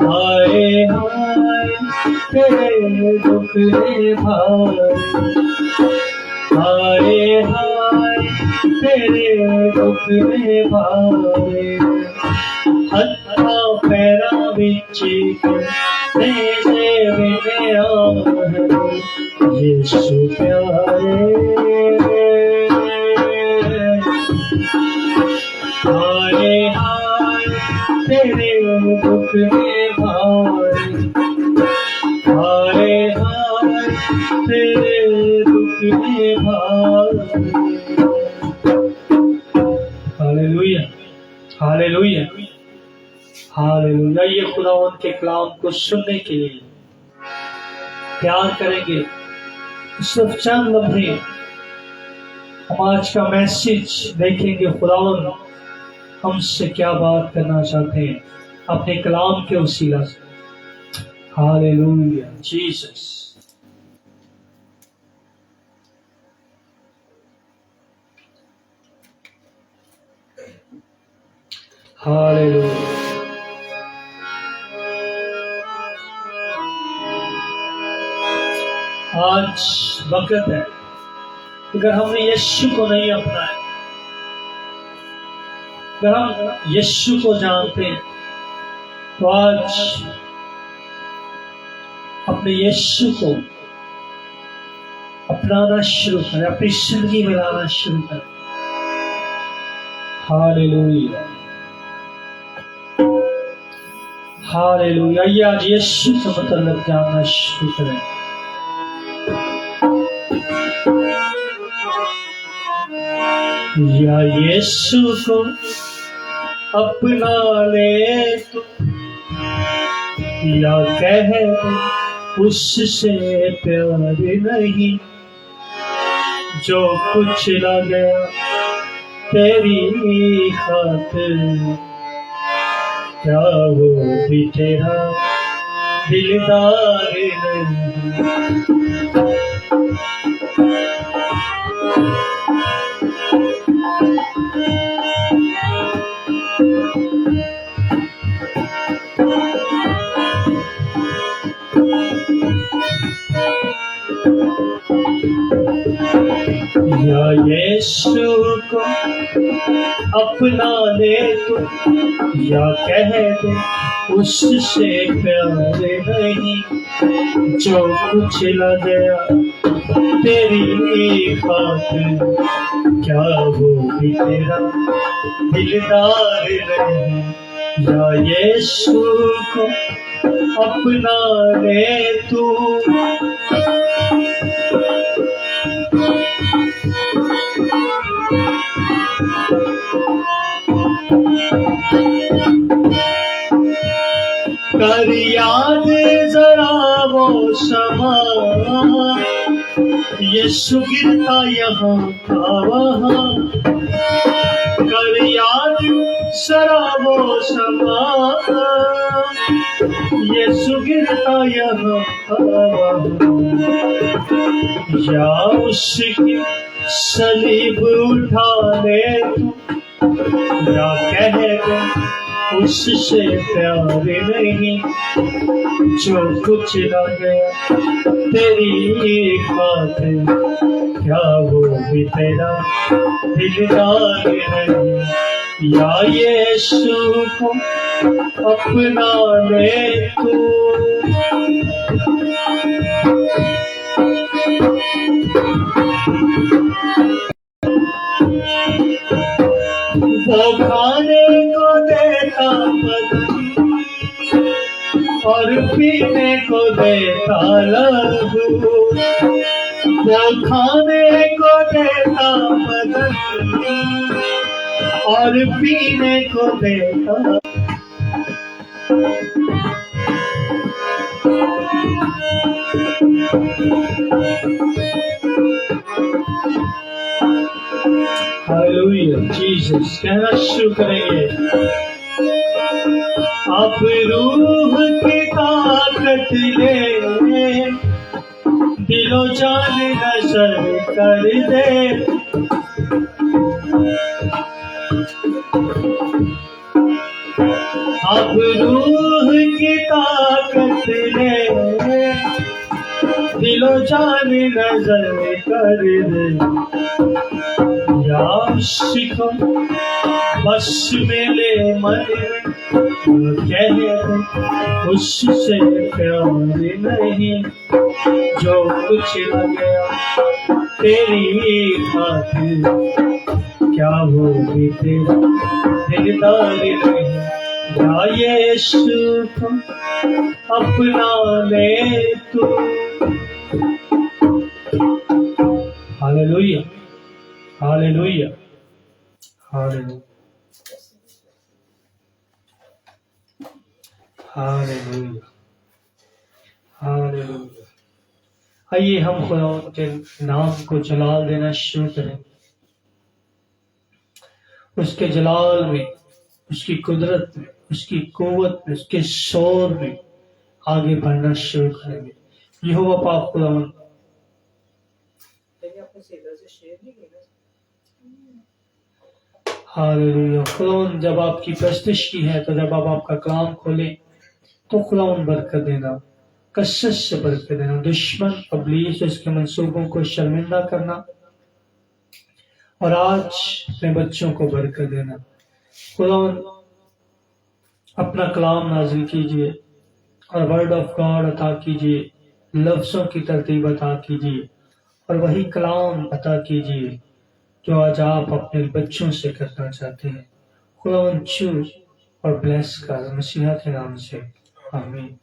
हाय हाय तेरे दुख ने भारे, हाय हाय तेरे दुख ने भारे। हत्था पैरा बिच तेरे बिने आए यीशु प्यारे, हाय हाय तेरे दुख में भारे, हाय हाय तेरे दुख में भारे। Hallelujah hallelujah hallelujah. ये खुदावंद के कलाम को सुनने के लिए प्यार करेंगे। सिर्फ चंद लम्हे हम आज का मैसेज देखेंगे, खुदावंद हमसे क्या बात करना चाहते हैं अपने कलाम के वसीला से। Hallelujah Jesus. हालेलुया। आज वक्त है, अगर हमने यीशु को नहीं अपनाया, अगर हम यीशु को जानते हैं तो आज अपने यीशु को अपनाना शुरू करें, अपनी जिंदगी में लाना शुरू करें। Hallelujah hallelujah. आइए आज यीशु का मतलब जानना शुरू करें। या यीशु को अपना ले तू, या कह उससे प्यार नहीं, जो कुछ लगे तेरी खातिर, क्या वो भी तेरा दिलदार नहीं। यीशु को अपना ले तू, या कह दे उससे प्यार नहीं। जो कुछ लग गया तेरी खातिर, क्या वो भी तेरा दिलदार नहीं। या यीशु को अपना ले तू। कर याद जरा वो समा, यीशु गिरता यहाँ था वहाँ। कर याद जरा वो समा, यीशु गिरता यहाँ था वहाँ। या उसकी सलीब उठा ले तू, या कह दे उससे प्यार नहीं। जो कुछ लग गया तेरी खातिर, क्या वो भी तेरा दिलदार नहीं। या यीशु को अपना ले तू। वो खाने को देता मदन, और पीने को देता लहू। वो खाने को देता मदन, और पीने को देता। Hallelujah Jesus. कहना शुरू करेंगे, अब रूह की ताकत ले, दिलो जान नशर कर दे। अब रूह की ताकत ले, दिलो जान नजर कर दे। या उसको बस में ले मन, कह दे उससे प्यार नहीं। जो कुछ लग गया तेरी खातिर, क्या वो भी तेरा दिलदार नहीं। या यीशु को अपना ले तू। Hallelujah hallelujah hallelujah hallelujah hallelujah. आइए हम खुदा के नाम को जलाल देना शुरू करें। उसके जलाल में, उसकी कुदरत में, उसकी कुव्वत में, उसके शोर में आगे बढ़ना शुरू करेंगे। यहोवा पाक खुदावंद, हालेलुया। खुदावंद जब आपकी प्रस्तुति की है, तो जब आप आपका कलाम खोलें तो खुदावंद बरकत देना, कसरत से बरकत देना। दुश्मन इब्लीस उसके मंसूबों को शर्मिंदा करना, और आज अपने बच्चों को बरकत देना। खुदावंद अपना कलाम नाजिल कीजिए, और वर्ड ऑफ गॉड अता कीजिए, लफ्जों की तरतीब अता कीजिए, और वही कलाम अता कीजिए जो आज आप अपने बच्चों से करना चाहते हैं। खुदावंद चूज और ब्लेस कर, मसीहा के नाम से, आमीन।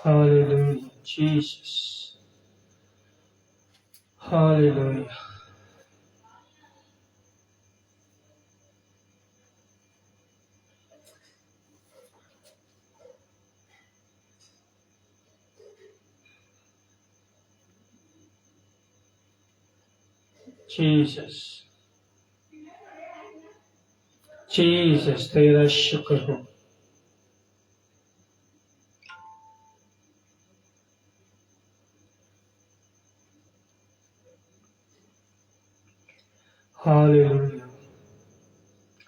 Hallelujah, Jesus. Hallelujah. Jesus. Jesus, तेरा शुक्र हो।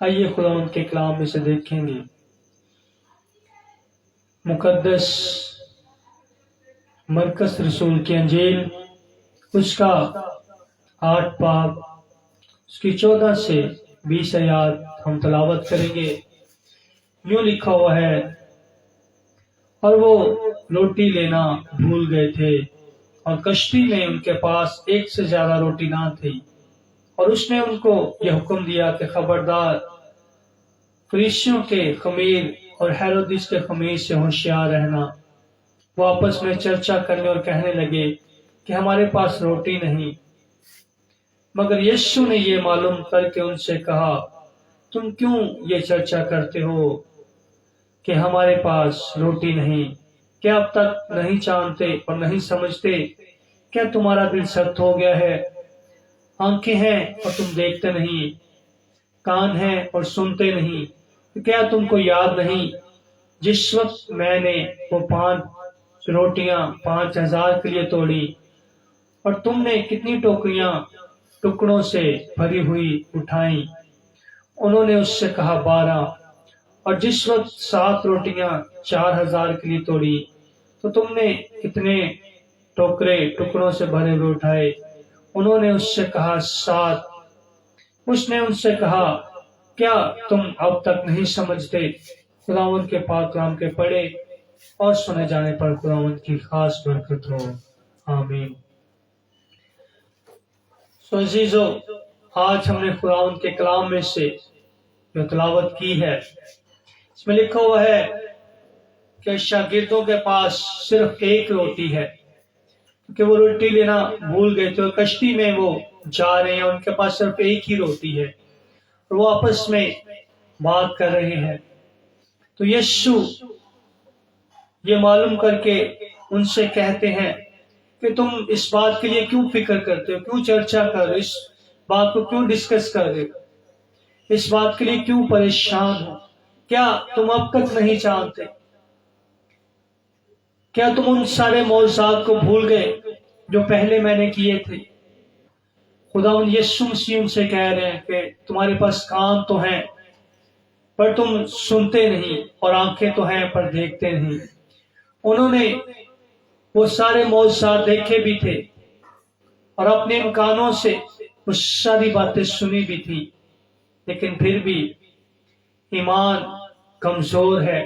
आइए खुदावंद के कलाम में से देखेंगे। मुकद्दस मरकस रसूल की अंजील उसका 8 बाब उसकी 14 से 20 आयत हम तलावत करेंगे। यूं लिखा हुआ है, और वो रोटी लेना भूल गए थे और कश्ती में उनके पास एक से ज्यादा रोटी ना थी। और उसने उनको यह हुक्म दिया कि खबरदार, फरीसियों के खमीर और हेरोदिस के खमीर से होशियार रहना। वो आपस में चर्चा करने और कहने लगे कि हमारे पास रोटी नहीं। मगर यीशु ने ये मालूम करके उनसे कहा, तुम क्यों ये चर्चा करते हो कि हमारे पास रोटी नहीं? क्या अब तक नहीं जानते और नहीं समझते? क्या तुम्हारा दिल सख्त हो गया है? आंखें हैं और तुम देखते नहीं, कान हैं और सुनते नहीं। तो क्या तुमको याद नहीं जिस वक्त मैंने वो 5 रोटियां 5,000 के लिए तोड़ी और तुमने कितनी टोकरियां टुकड़ों से भरी हुई उठाई? उन्होंने उससे कहा 12। और जिस वक्त 7 रोटियां 4,000 के लिए तोड़ी तो तुमने कितने टोकरे टुकड़ों से भरे हुए उठाए? उन्होंने उससे कहा 7। उसने उनसे कहा, क्या तुम अब तक नहीं समझते? खुदावंद के पाक कलाम के पढ़े और सुने जाने पर खुदावंद की खास बरकत हो। आमीन। सो अजीजों, आज हमने खुदावंद के कलाम में से जो तलावत की है, इसमें लिखा हुआ है कि शागिर्दों के पास सिर्फ एक रोटी है, क्योंकि वो रोटी लेना भूल गए थे और कश्ती में वो जा रहे हैं, उनके पास सिर्फ एक ही रोटी है और वो आपस में बात कर रहे हैं। तो यीशु ये मालूम करके उनसे कहते हैं कि तुम इस बात के लिए क्यों फिक्र करते हो, क्यों चर्चा कर रहे हो, इस बात को क्यों डिस्कस कर रहे हो, इस बात के लिए क्यों परेशान हो? क्या तुम अब तक नहीं जानते? क्या तुम उन सारे मौजूदात को भूल गए जो पहले मैंने किए थे? खुदावंद यीशु मसीह उनसे कह रहे हैं कि तुम्हारे पास कान तो हैं पर तुम सुनते नहीं, और आंखें तो हैं पर देखते नहीं। उन्होंने वो सारे मौजूदात देखे भी थे और अपने इन कानों से वो सारी बातें सुनी भी थी, लेकिन फिर भी ईमान कमजोर है।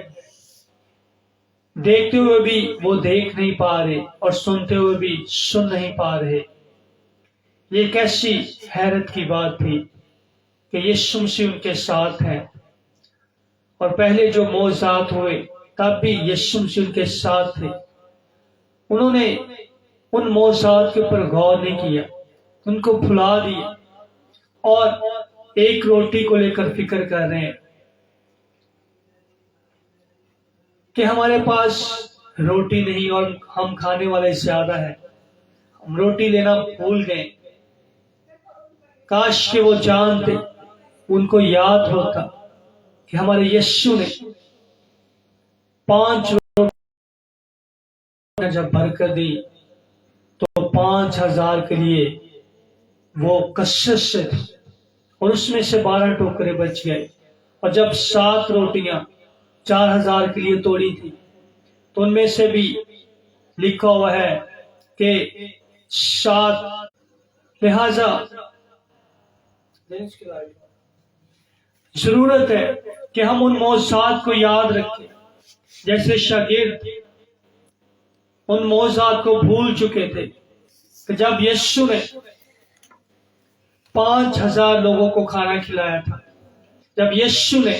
देखते हुए भी वो देख नहीं पा रहे और सुनते हुए भी सुन नहीं पा रहे। ये कैसी हैरत की बात थी कि यीशु मसीह उनके साथ हैं, और पहले जो मौजूदात हुए तब भी यीशु मसीह उनके साथ थे। उन्होंने उन मौजूदात के ऊपर गौर नहीं किया, उनको भुला दिया और एक रोटी को लेकर फिक्र कर रहे हैं कि हमारे पास रोटी नहीं और हम खाने वाले ज्यादा है। हम रोटी लेना भूल गए। काश के वो जानते, उनको याद होता कि हमारे यीशु ने 5 रोटियां जब भरकर दी तो 5,000 के लिए वो कसरत से थी और उसमें से 12 टोकरे बच गए। और जब 7 रोटियां 4,000 के लिए तोड़ी थी तो उनमें से भी लिखा हुआ है कि 7। लिहाजा जरूरत है कि हम उन मौजूदात को याद रखें, जैसे शागिर्द उन मौजूदात को भूल चुके थे कि जब यीशु ने 5,000 लोगों को खाना खिलाया था, जब यीशु ने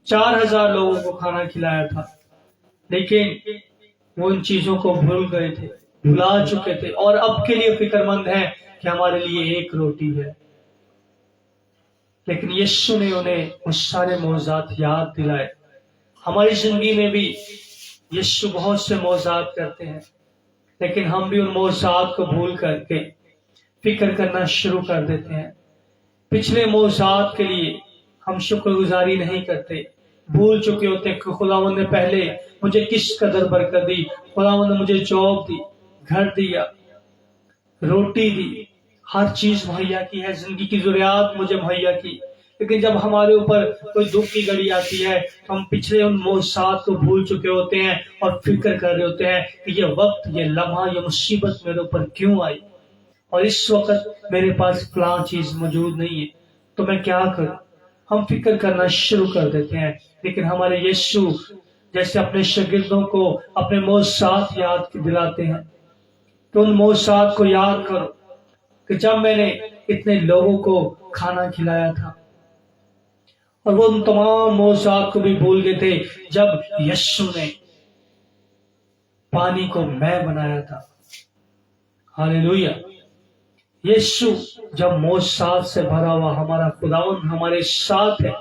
4,000 लोगों को खाना खिलाया था, लेकिन वो उन चीजों को भूल गए थे, भुला चुके थे और अब के लिए फिक्रमंद है कि हमारे लिए एक रोटी है। लेकिन यीशु ने उन्हें उस सारे मौजूदात याद दिलाए। हमारी जिंदगी में भी यीशु बहुत से मौजूदात करते हैं, लेकिन हम भी उन मौजूदात को भूल करके फिक्र करना शुरू कर देते हैं। पिछले मौजूदात के लिए हम शुक्रगुजारी नहीं करते, भूल चुके होते हैं कि खुदावंद ने पहले मुझे किस कदर बरकत दी, खुदावंद ने मुझे जॉब दी, घर दिया, रोटी दी, हर चीज मुहैया की है, जिंदगी की जरूरियात मुझे मुहैया की। लेकिन जब हमारे ऊपर कोई दुख की घड़ी आती है तो हम पिछले उन मौसात को भूल चुके होते हैं और फिक्र कर रहे होते हैं कि ये वक्त, ये लम्हा, ये मुसीबत मेरे ऊपर क्यों आई और इस वक्त मेरे पास फलां चीज मौजूद नहीं है, तो मैं क्या करूं। हम फिक्र करना शुरू कर देते हैं। लेकिन हमारे यीशु जैसे अपने शागिर्दों को अपने मौसात याद दिलाते हैं, तो उन मौसात को याद करो कि जब मैंने इतने लोगों को खाना खिलाया था, और वो उन तमाम मौसात को भी भूल गए थे जब यीशु ने पानी को मैं बनाया था। हालेलुया। यीशु जब मौसात से भरा हुआ हमारा खुदावन हमारे साथ है,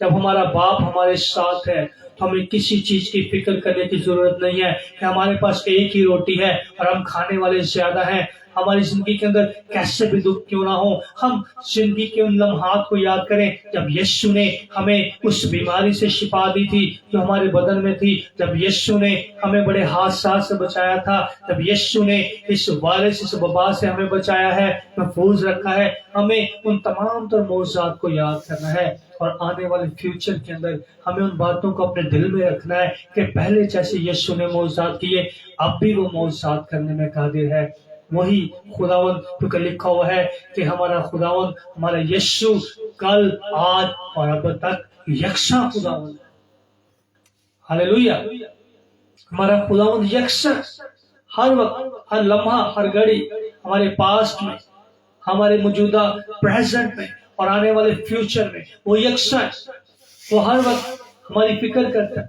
जब हमारा बाप हमारे साथ है, तो हमें किसी चीज की फिक्र करने की जरूरत नहीं है कि हमारे पास एक ही रोटी है और हम खाने वाले ज्यादा हैं। हमारी जिंदगी के अंदर कैसे भी दुख क्यों ना हो, हम जिंदगी के उन लम्हात को याद करें जब यीशु ने हमें उस बीमारी से शिफा दी थी जो हमारे बदन में थी, जब यीशु ने हमें बड़े हादसा से बचाया था, जब यीशु ने इस वायरस, इस वबा से हमें बचाया है, महफूज रखा है। हमें उन तमाम तर मौजूदात को याद करना है और आने वाले फ्यूचर के अंदर हमें उन बातों को अपने दिल में रखना है कि पहले जैसे यीशु ने मौजूदात किए, अब भी वो मौजूदात करने में कादिर है। वही खुदावन, क्योंकि लिखा हुआ है कि हमारा खुदावन, हमारा यीशु कल, आज और अब तक यकसा खुदावन है। हालेलुया। हमारा खुदावन यकसा, हर वक्त, हर लम्हा, हर घड़ी, हमारे पास्ट में, हमारे मौजूदा प्रेजेंट में और आने वाले फ्यूचर में वो यकसा है। वो हर वक्त हमारी फिक्र करता है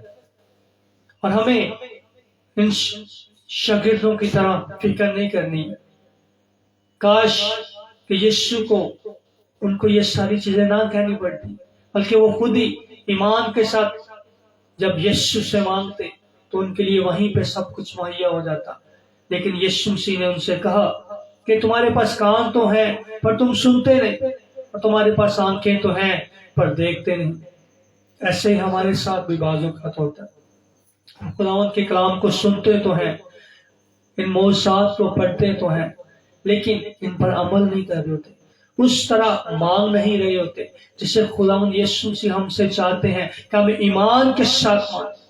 और हमें इन शागिर्दों की तरह फिक्र नहीं करनी है। काश कि यीशु को, उनको ये सारी चीजें ना कहनी पड़ती, बल्कि वो खुद ही ईमान के साथ जब यीशु से मांगते तो उनके लिए वहीं पे सब कुछ मुहैया हो जाता। लेकिन यीशु मसीह ने उनसे कहा कि तुम्हारे पास कान तो हैं पर तुम सुनते नहीं, और तुम्हारे पास आंखें तो हैं पर देखते नहीं। ऐसे ही हमारे साथ भी बाजू का होता है। खुदावंद के कलाम को सुनते तो हैं, इन मौजूदात को पढ़ते तो हैं, लेकिन इन पर अमल नहीं कर रहे होते, उस तरह मांग नहीं रहे होते जिसे खुदावंद यीशु मसीह हमसे चाहते हैं कि हमें ईमान के साथ मांगे।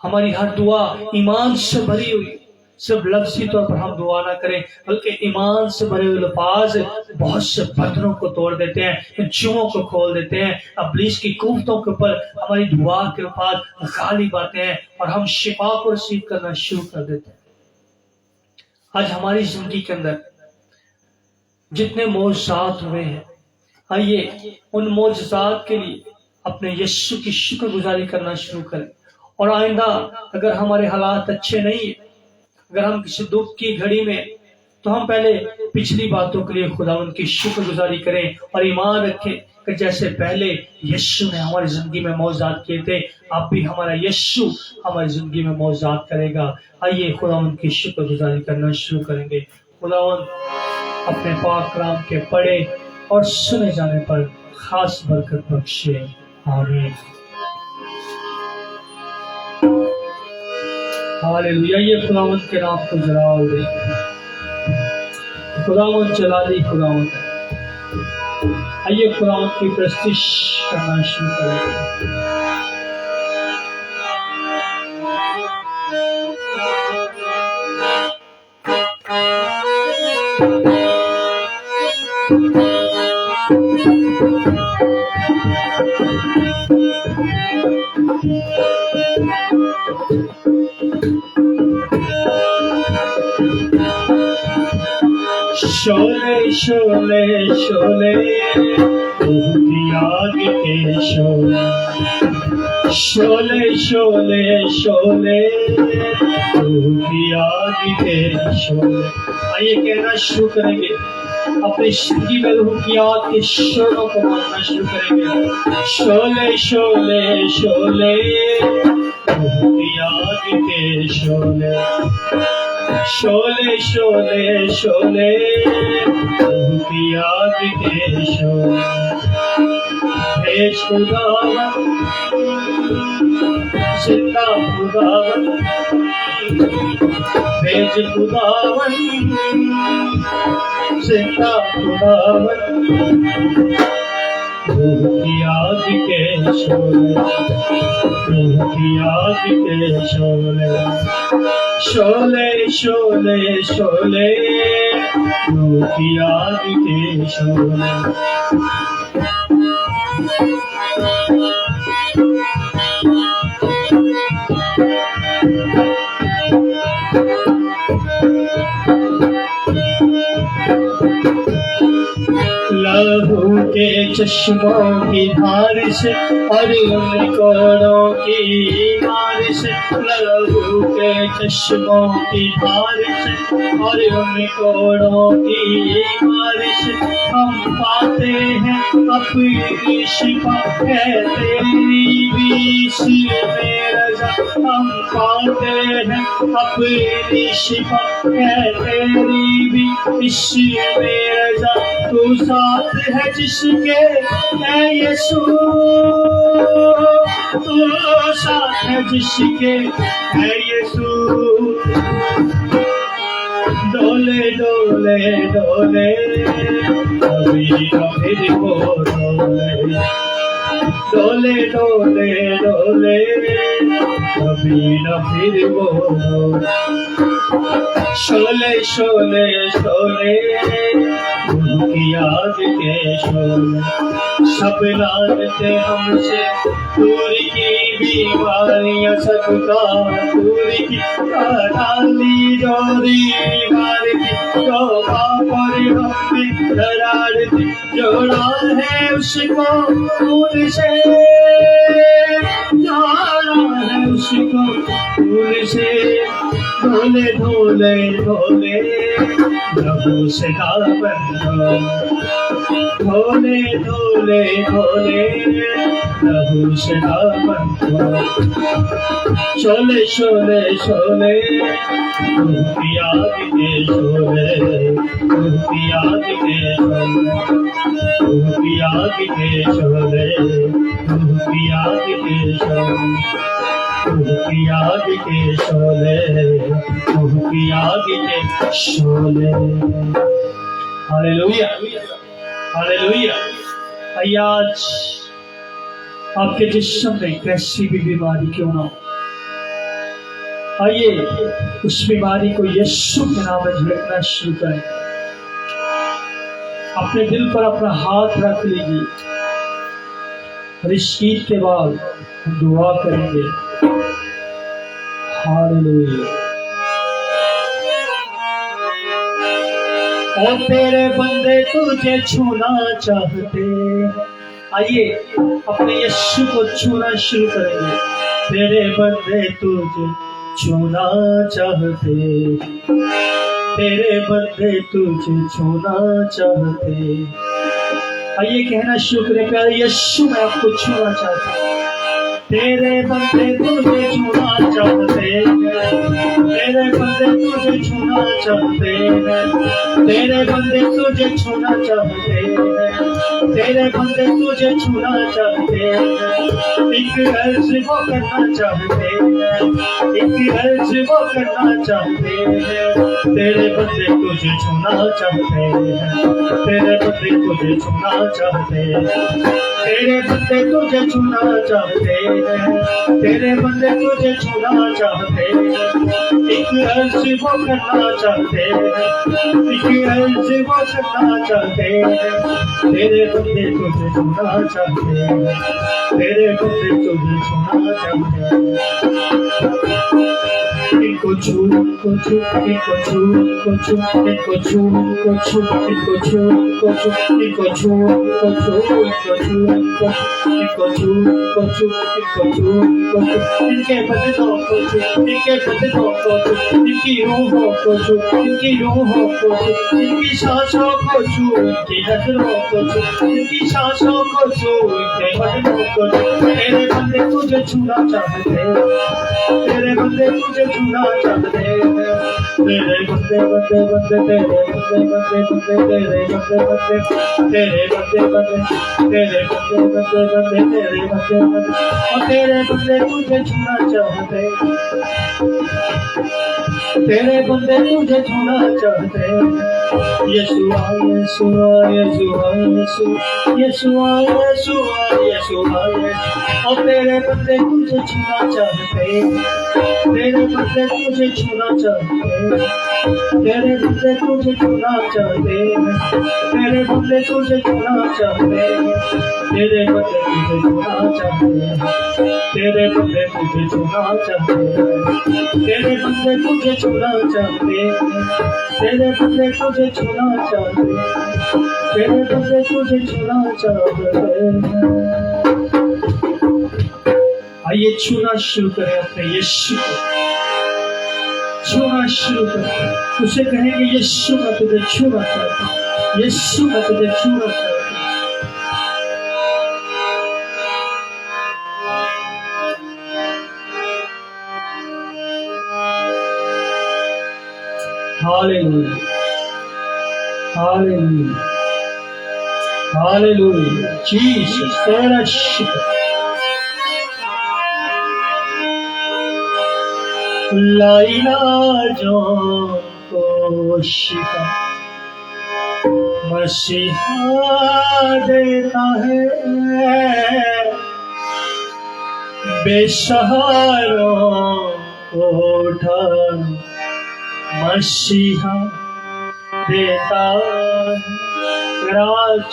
हमारी हर दुआ ईमान से भरी हुई, सिर्फ लफ्जी तौर पर हम दुआ ना करें, बल्कि ईमान से भरे हुए अल्फाज बहुत से बंधनों को तोड़ देते हैं, जुओं को खोल देते हैं। इब्लीस की कुफ्तों के ऊपर हमारी दुआ के अल्फाज गालिब आते हैं और हम शिफा को रिसीव करना शुरू कर देते हैं। आज हमारी जिंदगी के अंदर जितने मौजूदात हुए हैं, आइए उन मौजूदात के लिए अपने यीशु की शुक्रगुजारी करना शुरू करें। और आइंदा अगर हमारे हालात अच्छे नहीं है, अगर हम किसी दुख की घड़ी में, तो हम पहले पिछली बातों के लिए खुदावंद की शुक्रगुजारी करें और ईमान रखें कि जैसे पहले यीशु ने हमारी जिंदगी में मौजूदात किए थे, अब भी हमारा यीशु हमारी जिंदगी में मौजूदात करेगा। आइए खुदावंद की शुक्रगुजारी करना शुरू करेंगे। खुदावंद अपने पाक कलाम के पढ़े और सुने जाने पर खास बरकत बख्शे। आमीन। हालेलुया। ये खुदावंद के नाम को जलाल दे। खुदावंद जलाली खुदावंद। आइए खुदावंद की प्रस्तिश करना शुरू करें। शोले शोले शोले की आग के शोले, शोले शोले शोले की आग के शोले। आइए कहना शुरू करेंगे, अपनी जिंदगी में रूह की आग के शोलों को मारना शुरू करेंगे। शोले शोले शोले की आग के शोले, शोले शोले शोले की आग के शोले। भेज खुदावन जिंदा खुदावन, भेज खुदावन जिंदा खुदावन, शोले, रूह की आग के शोले, शोले शोले शोले, रूह की आग के शोले। लहू के चश्मों की धार से और उन कोड़ों की मार से, लहू के चश्मों की धार से और उन कोड़ों की मार से हम पाते हैं अपनी शिफा है तेरी बीच में रजा। हम पाते हैं अपनी शिफा है तेरी बीच में रजा। तू साथ है जिसके है यीशु, तू साथ है जिसके है यीशु। डोले डोले डोले कभी न फिर वो डोले, डोले डोले डोले कभी न फिर वो डोले। शोले शोले शोले, उनकी आग के शोले। सब लानते हमसे दूर की बीमारियां सबका दूर की, डाली जो दीवार की जो पर हमने दरार दी, जोड़ा है उसको खून से, जोड़ा है उसको खून से। धोले धोले धोले लहू से बंधो, धोले धोले धोले लहू से बंधो। शोले शोले शोले, रूह की आग के शोले, रूह की आग के शोले, रूह की आग के शोले, रूह की आग के शोले, रूह की आग के शोले, रूह की आग के शोले। Hallelujah hallelujah. आइए आज आपके जिस्म में कैसी भी बीमारी क्यों ना हो, आइए उस बीमारी को यीशु के नाम में झड़कना शुरू करें। अपने दिल पर अपना हाथ रख लीजिए और इस गीत के बाद हम दुआ करेंगे। हालेलुया। और तेरे बंदे तुझे छूना चाहते, आइए अपने यीशु को छूना शुरू करेंगे। तेरे बंदे तुझे छूना चाहते, तेरे बंदे तुझे छूना चाहते। आइए कहना शुरू करें, प्यारे यीशु मैं आपको छूना चाहता हूँ। तेरे बंदे तुझे छूना चाहते हैं, तेरे बंदे तुझे छूना चाहते हैं, तेरे बंदे तुझे छूना चाहते हैं, तेरे बंदे तुझे छूना चाहते हैं। एक अर्ज वो करना चाहते हैं, एक अर्ज वो करना चाहते हैं। तेरे बंदे तुझे छूना चाहते हैं, तेरे बंदे तुझे छूना चाहते हैं, तेरे बंदे तुझे छूना चाहते हैं, तेरे बंदे तुझे छूना चाहते हैं। एक अर्ज वो करना चाहते हैं, एक अर्ज वो करना चाहते हैं। तेरे बंदे तुझे छूना चाहते हैं, तेरे बंदे तुझे छूना चाहते हैं। इनको छू, इनको छू, इनको छू, इनको छू, इनको छू, इनको छू, इनको छू, इनको छू, इनको छू, इनको छू, इनको छू, इनको छू, इनको छू, इनको छू, इनको छू, इनके बदनों को छू, इनके बदनों को छू, इनकी रूहों को छू, इनकी रूहों को छू, इनकी सांसों को छू, इनकी नजरों को छू, इनकी सांसों को छू, इनके बदनों को छू। तेरे बंदे तुझे छूना चाहते हैं, तेरे बंदे तुझे छूना चाहते हैं। तेरे बंदे बंदे बंदे, तेरे बंदे बंदे बंदे, तेरे बंदे बंदे, तेरे बंदे बंदे, तेरे बंदे बंदे बंदे, तेरे बंदे बंदे, और तेरे बंदे तुझे छूना चाहते हैं। तेरे बंदे तुझे छूना चाहते यीशुआ यीशुआ यीशुआ यीशुआ यीशुआ यीशुआ और तेरे बंदे तुझे छूना चाहते तेरे बंदे तुझे छूना चाहते तेरे बंदे तुझे छूना चाहते तेरे बंदे तुझे छूना चाहते तेरे बंदे तुझे छूना चाहते तेरे बंदे तुझे छूना चाहते तेरे बंदे तुझे छूना चाहते तेरे बंदे तुझे छूना चाहते तेरे बंदे तुझे छूना चाहते। आइए छूना शुरू करें अपने यीशु को, छूना शुरू करें। उसे कहेंगे यीशु मैं तुझे छूना चाहता हूँ, यीशु मैं तुझे छूना चाहता हूँ। हालेलुया हालेलुया हालेलुया जीसस तेरा शुक्र। लाइलाजों को शिफा मसीहा देता है, बेसहारों को उठा मसीहा देता है। आज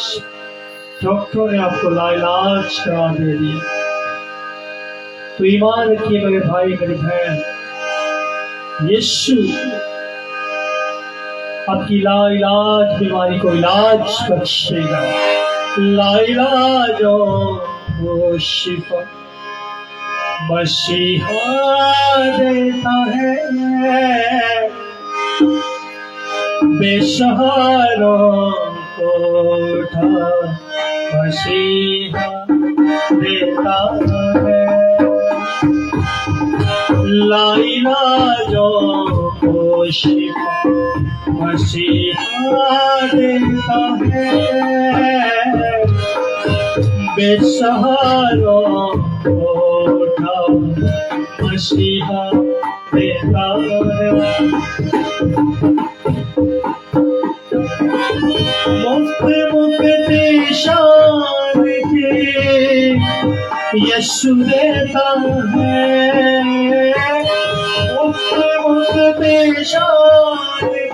डॉक्टर ने आपको लाइलाज करा दे दिया तो ईमान रखिए मेरे भाई मेरी बहन, यीशु आपकी लाइलाज बीमारी को इलाज बख्शेगा। लाइलाजों को शिफा मसीहा देता है, बेसहारों को उठा मसीहा देता है। लाइलाजों को शिफा मसीहा देता है, बेसहारों को उठा मसीहा देता है। मुक्ति शांति यीशु देता है, मुक्ति शांति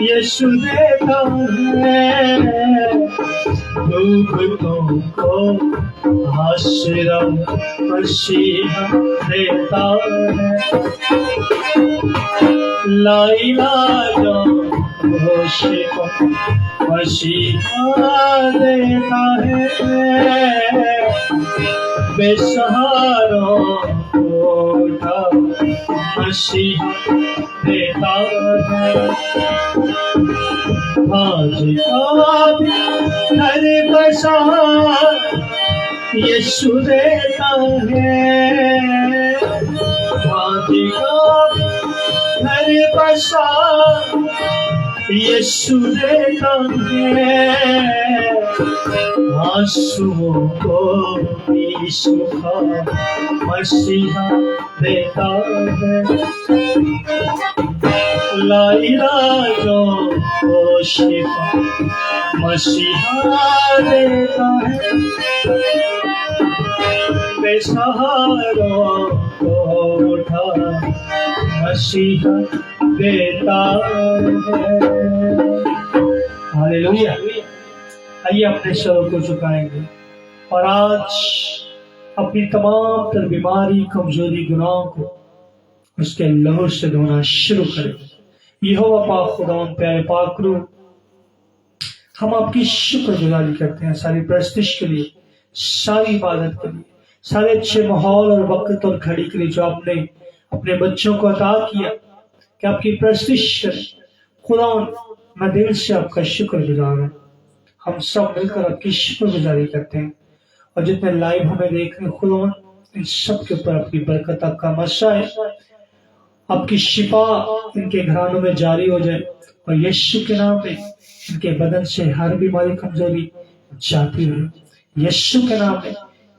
यीशु देता है। दुखों को आश्रम मसीहा देता है। लाइलाजों को शिफा मसीहा देता है, बेसहारों को उठा मसीहा देता है। आज का हर बसा यीशु देता है, आज का हर बसा यीशु देता है। आंसुओं को भी सुखा मसीहा देता है। लाइलाजों को शिफा मसीहा देता है, बेसहारों को उठा मसीहा देता है। हालेलुया। आइए अपने सर को झुकाएंगे और आज अपनी तमाम तर बीमारी कमजोरी गुनाहों को उसके लहू से धोना शुरू करें। यहोवा पाक खुदावंद प्यारे पाक रूह, हम आपकी शुक्रगुजारी करते हैं सारी प्रस्तुति के लिए, सारी इबादत के लिए, सारे अच्छे माहौल और वक्त और घड़ी के लिए जो आपने अपने बच्चों को अता किया कि आपकी प्रस्तुति। खुदावंद मैं दिल से आपका शुक्रगुजार हूँ। हम सब मिलकर आपकी शुक्रगुजारी करते हैं और जितने लाइव हमें देख रहे हैं खुदावंद इन सब के ऊपर आपकी बरकत आपका मसा है, आपकी शिफा इनके घरानों में जारी हो जाए और यीशु के नाम पे इनके बदन से हर बीमारी कमजोरी जाती रहे। यीशु के नाम पे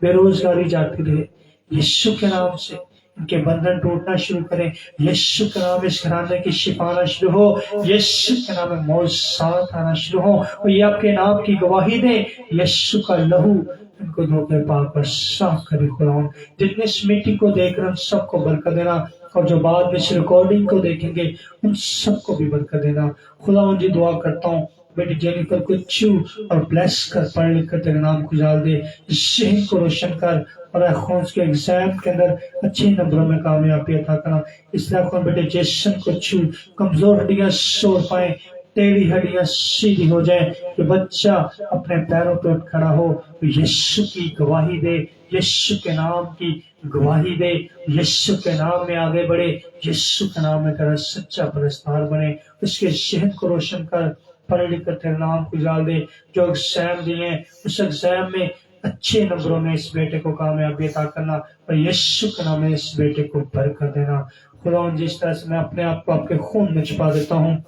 बेरोजगारी जाती रहे। यीशु के नाम से उनके बंधन टूटना शुरू करें। यीशु के नाम में इस घराने की शिफा आना शुरू हो। यीशु के नाम में मौत साथ आना शुरू हो और ये आपके नाम की गवाही दे। यीशु का लहू इनको धोखे पाप पर साफ करे खुदा। जितने इस मीटिंग को देख रहे हैं सबको बरकत देना और जो बाद में इस रिकॉर्डिंग को देखेंगे उन सबको भी बरकत देना। खुदा जी दुआ करता हूँ बेटी जेनिफर को छू और ब्लेस कर, पढ़ लिख कर तेरे नाम को उजाल दे, शहर को रोशन कर और अखौंस के एग्जाम के अंदर अच्छे नंबरों में कामयाबी अता करना। इस तरह बेटे जेसन को छू, कमजोर हड्डियां सोर पाए, टेढ़ी हड्डियां सीधी हो जाए, कि बच्चा अपने पैरों पर उठ खड़ा हो, यीशु की गवाही दे, यीशु के नाम की गवाही दे, यीशु के नाम में आगे बढ़े, यीशु के नाम में तेरा सच्चा परस्तार बने। उसके शहर को रोशन कर, पढ़ लिख कर तेरे नाम को उजाल दे। जो एग्जाम दिए उस एग्जाम में अच्छे नंबरों में इस बेटे को कामयाबी अता करना और यीशु के नाम में इस बेटे को बरकत देना। खुदा जिस तरह से मैं अपने आप को आपके खून में छिपा देता हूँ,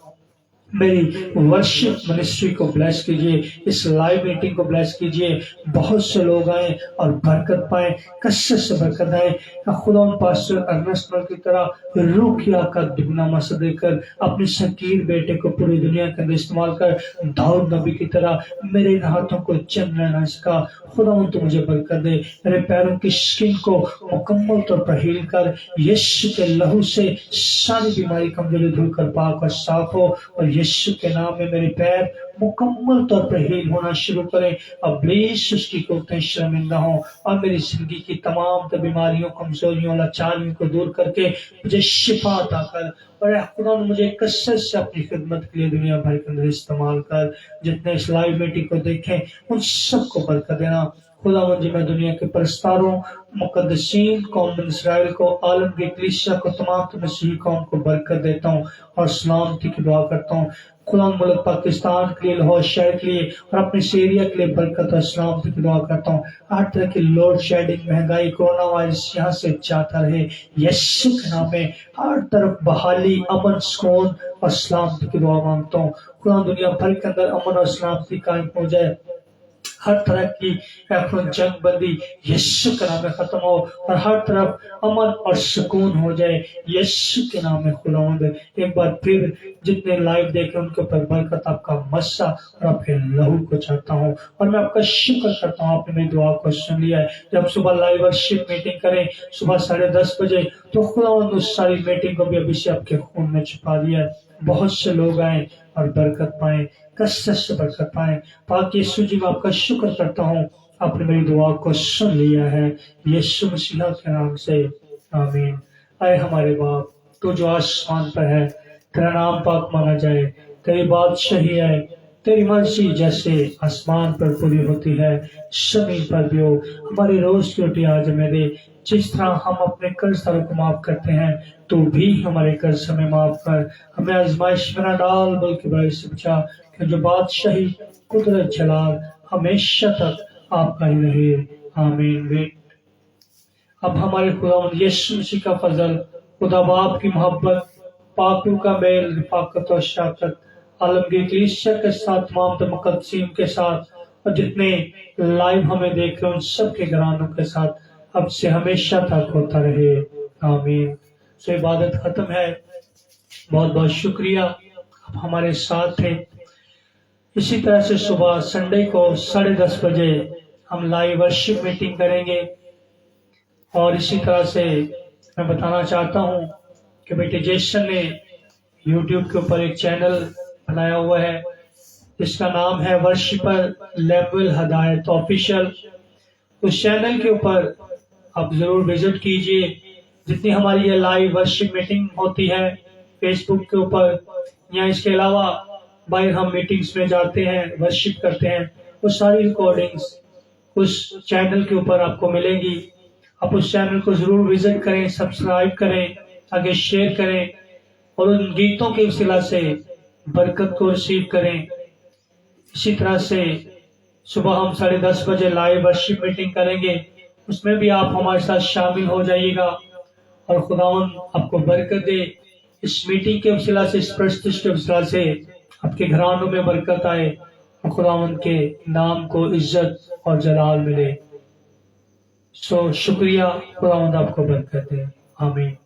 मेरी वर्शिप मिनिस्ट्री को ब्लेस कीजिए, इस लाइव मीटिंग को ब्लेस कीजिए, बहुत से लोग आए और बरकत पाए, कसरत से बरकत आए। खुदा पास्टर अर्नेस्ट की तरह रूह की आकर दुगना मसद देकर अपने शकीर बेटे को पूरी दुनिया के अंदर इस्तेमाल कर, दाऊद नबी की तरह मेरे हाथों को चलना ना सका। खुदा तो मुझे बरकत दे, मेरे पैरों की स्किन को मुकम्मल तौर पर हील कर, यीशु के लहू से सारी बीमारी कमजोरी धुल कर पाक और साफ हो और यीशु के नाम में मेरे पैर मुकम्मल तौर पर हील होना शुरू करें। अब उसकी कुर्तें शर्मिंदा हो और मेरी जिंदगी की तमाम बीमारियों, कमजोरियों, लाचारियों को दूर करके मुझे शिफा अता कर और खुदा मुझे कसरत से अपनी खिदमत के लिए दुनिया भर के अंदर इस्तेमाल कर। जितने इस लाइव मीटिंग को देखें उन सबको बरकत देना। खुदा मुझे मैं दुनिया के परस्तारों, मुकद्दसीन कौम इसराइल को, आलम की कलीसिया को, तमाम मसीही कौम को बरकत देता हूँ और सलामती की दुआ करता हूँ। खुदा मुल्क पाकिस्तान के लिए, लाहौर शहर के लिए और अपने इस एरिया के लिए बरकत और सलामती की दुआ करता हूँ। हर तरह की लोड शेडिंग, महंगाई, कोरोना वायरस यहाँ से जाता रहे, यीशु के नाम में हर तरफ बहाली, अमन, सुकून और सलामती की दुआ मांगता हूँ। खुदा दुनिया भर के अंदर अमन और सलामती कायम हो जाए, हर तरह की जंग बंदी यीशु के नाम में खत्म हो और हर तरफ अमन और सुकून हो जाए, यीशु के नाम में। खुदावंद एक बार फिर जितने लाइव देख रहे उनके ऊपर बरकत आपका मस्सा और आपके लहू को चाहता हूँ और मैं आपका शुक्र करता हूँ, आपने मेरी दुआ को सुन लिया है। जब सुबह लाइव वर्शिप मीटिंग करें सुबह 10:30 बजे, तो खुदावंद उस सारी मीटिंग को भी अभी से आपके खून में छिपा दिया है। बहुत से लोग आए और बरकत पाए, कसरत से बरकत पाए। पाक यीशु जी मैं आपका शुक्र करता हूँ, आपने मेरी दुआ को सुन लिया है, यीशु मसीह के नाम से आमीन। आए हमारे बाप, तू जो आसमान पर है, तेरा नाम पाक माना जाए, तेरी बादशाही है, तेरी मर्जी जैसे आसमान पर पूरी होती है जमीन पर भी हो। हमारी रोज की रोटी आज हमें दे, जिस तरह हम अपने कर्जदारों को माफ करते हैं तो भी हमारे कर्ज हमें माफ कर, हमें आजमाइश में न डाल बल्कि बुराई से बचा, कि जो बादशाही, कुदरत, जलाल हमेशा तक आपका ही रहे, आमीन। अब हमारे खुदा यीशु मसीह का फजल, खुदा बाप की मोहब्बत, पाकों का मेल, रिफाकत और शफकत आलमगीर कलीसिया के साथ, तमाम मुकद्दसीन के साथ और जितने लाइव हमें देख रहे हैं उन सब के घरानों के साथ अब से हमेशा तक होता रहे, आमीन। तो इबादत खत्म है, बहुत बहुत शुक्रिया आप हमारे साथ थे। इसी तरह से सुबह संडे को 10:30 बजे हम लाइव वर्शिप मीटिंग करेंगे और इसी तरह से मैं बताना चाहता हूँ कि बेटे जेसन ने YouTube के ऊपर एक चैनल बनाया हुआ है, इसका नाम है वर्शिपर लेवल हदायत ऑफिशियल। उस चैनल के ऊपर आप जरूर विजिट कीजिए। जितनी हमारी ये लाइव वर्शिप मीटिंग होती है फेसबुक के ऊपर या इसके अलावा बाहर हम मीटिंग्स में जाते हैं, वर्शिप करते हैं, वो सारी रिकॉर्डिंग्स उस चैनल के ऊपर आपको मिलेंगी। आप उस चैनल को जरूर विजिट करें, सब्सक्राइब करें, आगे शेयर करें और उन गीतों के वसीला से बरकत को रिसीव करें। इसी तरह से सुबह हम 10:30 बजे लाइव वर्शिप मीटिंग करेंगे, उसमें भी आप हमारे साथ शामिल हो जाइएगा और खुदावन आपको बरकत दे। इस मीटिंग के वसीला से, इस प्रस्तुति के वसीला से आपके घरानों में बरकत आए और खुदावन के नाम को इज्जत और जलाल मिले। सो शुक्रिया, खुदावंद आपको बरकत दे, आमीन।